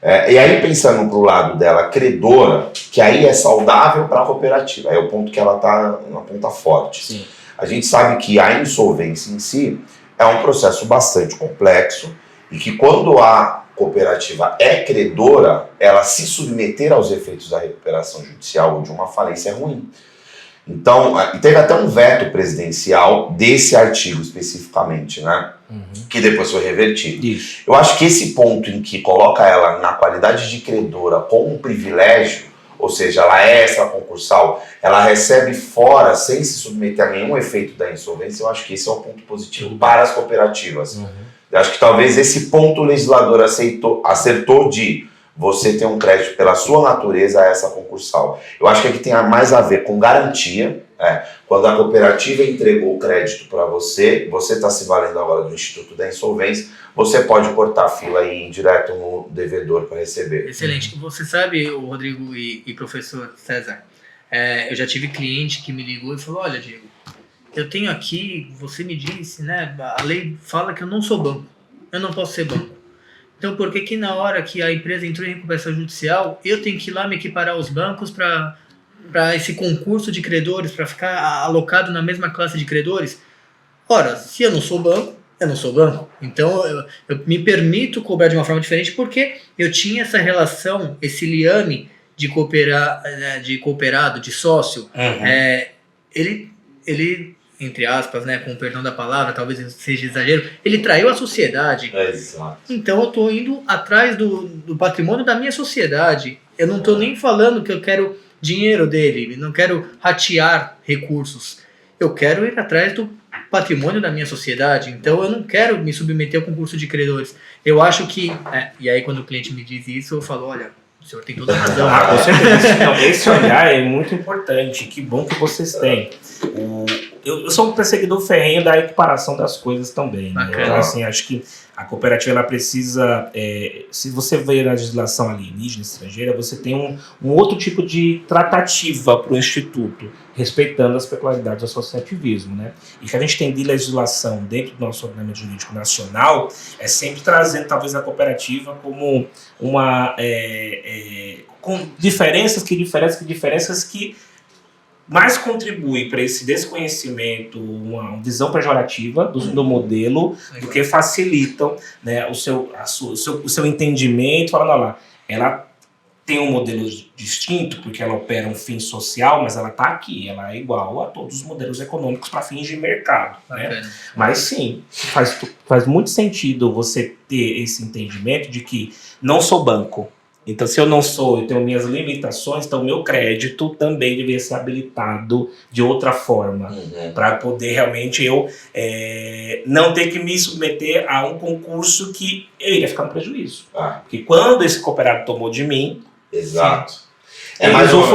Speaker 1: E aí, pensando para o lado dela, credora, que aí é saudável para a cooperativa, aí é o ponto que ela está na ponta forte.
Speaker 6: Sim.
Speaker 1: A gente sabe que a insolvência em si é um processo bastante complexo e que quando a cooperativa é credora, ela se submeter aos efeitos da recuperação judicial ou de uma falência é ruim. Então, teve até um veto presidencial desse artigo especificamente, né? Que depois foi revertido.
Speaker 6: Isso.
Speaker 1: Eu acho que esse ponto em que coloca ela na qualidade de credora com um privilégio, ou seja, ela é extraconcursal, ela recebe fora, sem se submeter a nenhum efeito da insolvência, eu acho que esse é um ponto positivo para as cooperativas. Eu acho que talvez esse ponto o legislador acertou de você ter um crédito pela sua natureza a essa concursal. Eu acho que aqui tem mais a ver com garantia. Quando a cooperativa entregou o crédito para você, você está se valendo agora do Instituto da Insolvência, você pode cortar a fila e ir direto no devedor para receber.
Speaker 2: Excelente. Você sabe, Rodrigo e professor César, eu já tive cliente que me ligou e falou, olha, Diego, eu tenho aqui, você me disse, né, a lei fala que eu não sou banco, eu não posso ser banco. Então, por que na hora que a empresa entrou em recuperação judicial, eu tenho que ir lá me equiparar aos bancos para esse concurso de credores, para ficar alocado na mesma classe de credores? Ora, se eu não sou banco, eu não sou banco. Então, eu me permito cobrar de uma forma diferente porque eu tinha essa relação, esse liame de cooperado, de sócio. Ele, entre aspas, né, com o perdão da palavra, talvez seja exagero, ele traiu a sociedade.
Speaker 1: Exato.
Speaker 2: Então eu estou indo atrás do patrimônio da minha sociedade. Eu não estou nem falando que eu quero dinheiro dele, não quero ratear recursos. Eu quero ir atrás do patrimônio da minha sociedade. Então eu não quero me submeter ao concurso de credores. Eu acho que... e aí quando o cliente me diz isso, eu falo, olha, o senhor tem toda a razão.
Speaker 6: Com certeza. Esse olhar é muito importante. Que bom que vocês têm. Eu sou um perseguidor ferrenho da equiparação das coisas também. Né? Então, assim, acho que a cooperativa ela precisa... se você vê na legislação alienígena, estrangeira, você tem um outro tipo de tratativa para o Instituto, respeitando as peculiaridades do associativismo. Né? E que a gente tem de legislação dentro do nosso ordenamento jurídico nacional é sempre trazendo, talvez, a cooperativa como uma... com diferenças que mais contribui para esse desconhecimento, uma visão pejorativa do modelo, do que facilitam, né, o seu entendimento, falando, olha lá, ela tem um modelo distinto, porque ela opera um fim social, mas ela está aqui, ela é igual a todos os modelos econômicos para fins de mercado. Né? Mas sim, faz muito sentido você ter esse entendimento de que não sou banco. Então, se eu não sou, eu tenho minhas limitações, então meu crédito também deveria ser habilitado de outra forma, para poder realmente eu não ter que me submeter a um concurso que eu iria ficar no prejuízo. Porque quando esse cooperado tomou de mim...
Speaker 1: Exato.
Speaker 6: É mais ou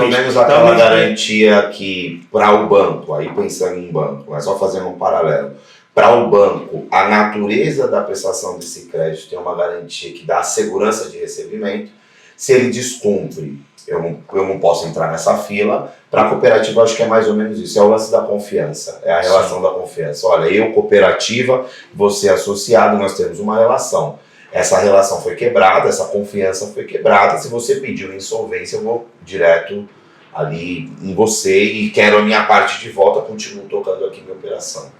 Speaker 1: menos aquela garantia que para o banco, aí pensando em banco, mas só fazendo um paralelo, para o banco, a natureza da prestação desse crédito tem uma garantia que dá segurança de recebimento. Se ele descumpre, eu não posso entrar nessa fila. Para a cooperativa, acho que é mais ou menos isso. É o lance da confiança, é a relação da confiança. Olha, eu, cooperativa, você associado, nós temos uma relação. Essa relação foi quebrada, essa confiança foi quebrada. Se você pediu insolvência, eu vou direto ali em você e quero a minha parte de volta, continuo tocando aqui minha operação.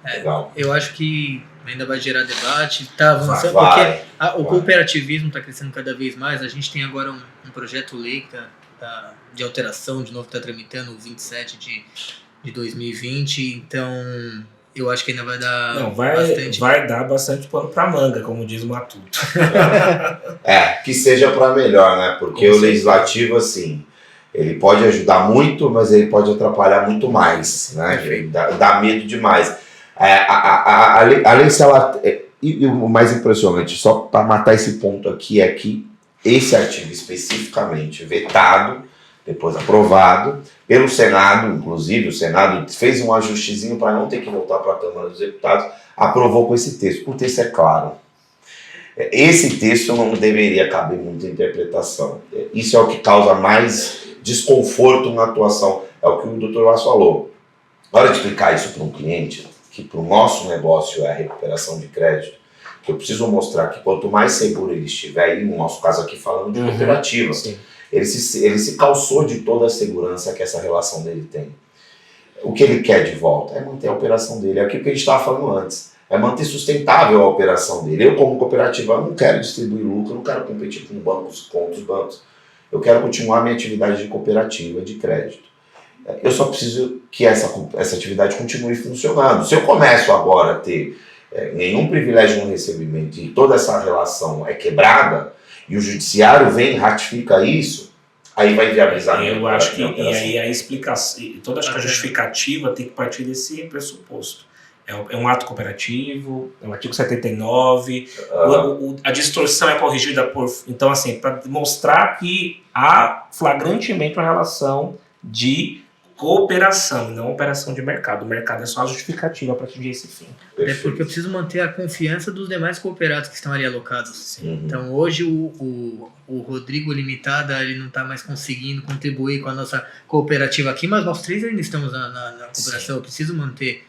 Speaker 1: Legal.
Speaker 2: Eu acho que ainda vai gerar debate, está avançando, porque o cooperativismo está crescendo cada vez mais. A gente tem agora um projeto-lei de alteração, de novo, que está tramitando, o 27 de 2020, então eu acho que ainda vai dar bastante...
Speaker 6: Vai dar bastante pano para manga, como diz o Matuto.
Speaker 1: Que seja para melhor, né? Porque o legislativo, assim, ele pode ajudar muito, mas ele pode atrapalhar muito mais, né? Dá medo demais. A lei, se ela... E o mais impressionante, só para matar esse ponto aqui, é que esse artigo especificamente vetado, depois aprovado pelo Senado, inclusive o Senado fez um ajustezinho para não ter que voltar para a Câmara dos Deputados, aprovou com esse texto. O texto é claro. Esse texto não deveria caber muita interpretação. Isso é o que causa mais desconforto na atuação. É o que o Dr. Vaz falou. Na hora de explicar isso para um cliente, que para o nosso negócio é a recuperação de crédito, Porque eu preciso mostrar que quanto mais seguro ele estiver, e no nosso caso aqui falando de cooperativa,
Speaker 6: Sim.
Speaker 1: ele se calçou de toda a segurança que essa relação dele tem. O que ele quer de volta é manter a operação dele. É aquilo que a gente estava falando antes. É manter sustentável a operação dele. Eu, como cooperativa, não quero distribuir lucro, não quero competir com bancos, com outros bancos. Eu quero continuar minha atividade de cooperativa, de crédito. Eu só preciso que essa atividade continue funcionando. Se eu começo agora a ter nenhum privilégio no recebimento e toda essa relação é quebrada, e o judiciário vem e ratifica isso, aí vai viabilizar.
Speaker 6: Eu acho que e aí a explicação, toda a justificativa tem que partir desse pressuposto. É um ato cooperativo, é o artigo 79, a distorção é corrigida por... Então, assim, para mostrar que há flagrantemente uma relação de cooperação, não operação de mercado. O mercado é só a justificativa para atingir esse fim.
Speaker 2: É porque eu preciso manter a confiança dos demais cooperados que estão ali alocados. Então hoje o Rodrigo Limitada ele não está mais conseguindo contribuir com a nossa cooperativa aqui, mas nós três ainda estamos na cooperação. Eu preciso manter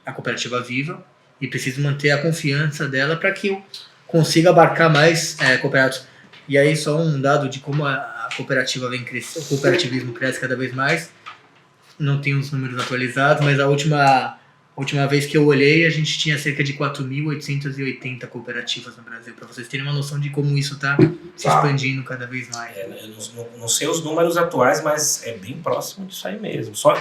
Speaker 2: a cooperativa viva e preciso manter a confiança dela para que eu consiga abarcar mais cooperados. E aí só um dado de como a cooperativa vem crescendo, o cooperativismo cresce cada vez mais. Não tenho os números atualizados, mas a última vez que eu olhei, a gente tinha cerca de 4.880 cooperativas no Brasil, para vocês terem uma noção de como isso está se expandindo cada vez mais.
Speaker 6: Eu não sei os números atuais, mas é bem próximo disso aí mesmo. Só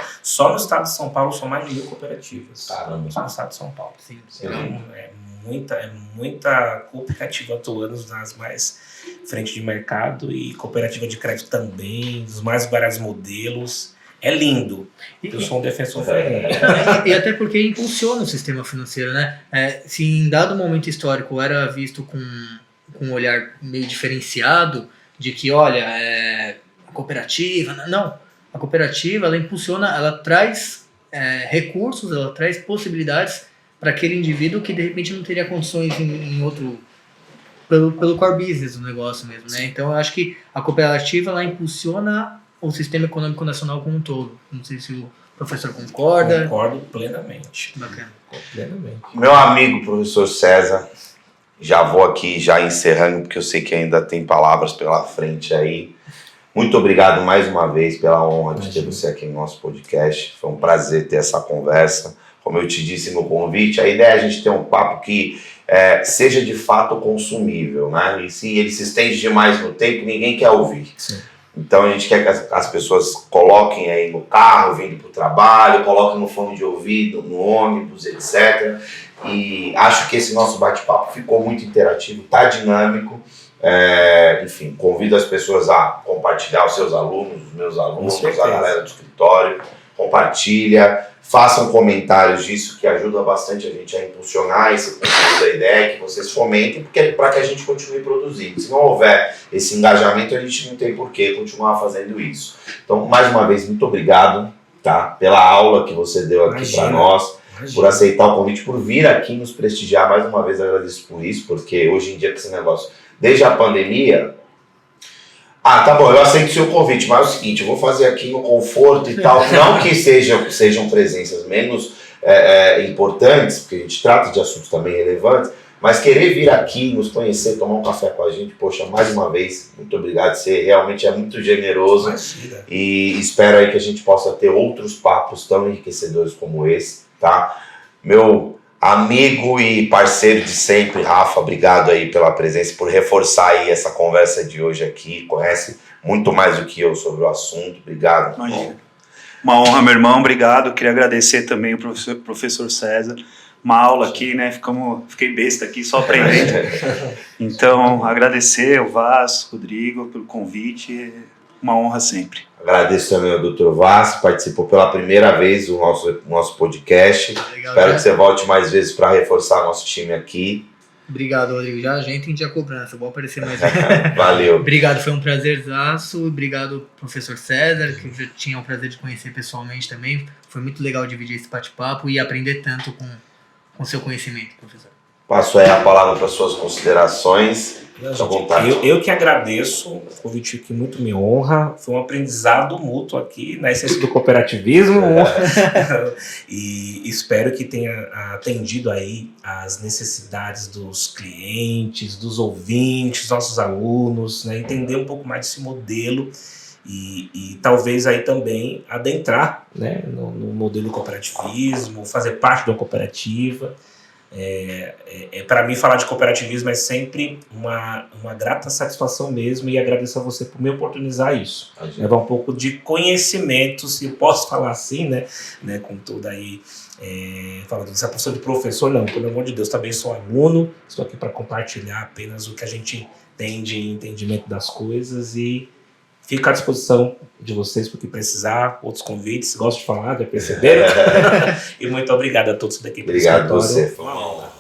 Speaker 6: no estado de São Paulo são mais de 1.000 cooperativas.
Speaker 1: Caramba.
Speaker 6: Só no estado de São Paulo.
Speaker 2: Sim.
Speaker 6: Então, é muita cooperativa atuando nas mais frente de mercado e cooperativa de crédito também, dos mais variados modelos. É lindo. Eu sou um defensor ferrenho.
Speaker 2: E até porque impulsiona o sistema financeiro, né? Se em dado momento histórico era visto com um olhar meio diferenciado de que, olha, a cooperativa... Não, a cooperativa, ela impulsiona, ela traz recursos, ela traz possibilidades para aquele indivíduo que de repente não teria condições em outro... Pelo core business do negócio mesmo, né? Então eu acho que a cooperativa, ela impulsiona o sistema econômico nacional como um todo. Não sei se o professor concorda.
Speaker 6: Concordo plenamente.
Speaker 2: Bacana.
Speaker 6: Plenamente.
Speaker 1: Meu amigo, professor César, já vou aqui já encerrando, porque eu sei que ainda tem palavras pela frente aí. Muito obrigado mais uma vez pela honra de ter você aqui no nosso podcast. Foi um prazer ter essa conversa. Como eu te disse no convite, a ideia é a gente ter um papo que seja de fato consumível, né? E se ele se estende demais no tempo, ninguém quer ouvir.
Speaker 6: Sim.
Speaker 1: Então a gente quer que as pessoas coloquem aí no carro, vindo para o trabalho, coloquem no fone de ouvido, no ônibus, etc. E acho que esse nosso bate-papo ficou muito interativo, está dinâmico. Enfim, convido as pessoas a compartilhar os seus alunos, os meus alunos, a galera do escritório. Compartilha, façam comentários disso que ajuda bastante a gente a impulsionar esse conteúdo da ideia, que vocês fomentem, para que a gente continue produzindo. Se não houver esse engajamento, a gente não tem por que continuar fazendo isso. Então, mais uma vez, muito obrigado, tá, pela aula que você deu aqui para nós, por aceitar o convite, por vir aqui nos prestigiar. Mais uma vez, agradeço por isso, porque hoje em dia, com esse negócio, desde a pandemia... tá bom, eu aceito o seu convite, mas é o seguinte, eu vou fazer aqui no conforto e tal, não que sejam presenças menos importantes, porque a gente trata de assuntos também relevantes, mas querer vir aqui, nos conhecer, tomar um café com a gente, poxa, mais uma vez, muito obrigado, você realmente é muito generoso.
Speaker 6: Imagina.
Speaker 1: E espero aí que a gente possa ter outros papos tão enriquecedores como esse, tá? Meu amigo e parceiro de sempre, Rafa, obrigado aí pela presença, por reforçar aí essa conversa de hoje aqui, conhece muito mais do que eu sobre o assunto, obrigado.
Speaker 5: Imagina. Uma honra, meu irmão, obrigado, queria agradecer também o professor César, uma aula aqui, né, fiquei besta aqui, só aprendendo, então agradecer ao Vaz, Rodrigo, pelo convite, uma honra sempre.
Speaker 1: Agradeço também ao Dr. Vaz, que participou pela primeira vez do nosso podcast.
Speaker 2: Legal,
Speaker 1: Espero que você volte mais vezes para reforçar nosso time aqui.
Speaker 2: Obrigado, Rodrigo. Já a gente entendi a cobrança. Vou aparecer mais.
Speaker 1: Valeu.
Speaker 2: Obrigado, foi um prazerzaço. Obrigado, professor César, que eu já tinha o prazer de conhecer pessoalmente também. Foi muito legal dividir esse bate-papo e aprender tanto com o seu conhecimento, professor.
Speaker 1: Passo aí a palavra para suas considerações. Fique à vontade.
Speaker 6: Eu que agradeço, o convite que muito me honra, foi um aprendizado mútuo aqui na essência do cooperativismo e espero que tenha atendido aí as necessidades dos clientes, dos ouvintes, nossos alunos, né, entender um pouco mais desse modelo e talvez aí também adentrar, né, no modelo cooperativismo, fazer parte de uma cooperativa. Para mim falar de cooperativismo é sempre uma grata satisfação mesmo e agradeço a você por me oportunizar isso, levar um pouco de conhecimento, se eu posso falar assim, né com toda aí falando dessa posição de professor, não, pelo amor de Deus, também sou aluno, estou aqui para compartilhar apenas o que a gente tem de entendimento das coisas e fico à disposição de vocês para o que precisar, outros convites, gosto de falar, já perceberam? E muito obrigado a todos daqui.
Speaker 1: Obrigado a você.
Speaker 6: Foi uma honra.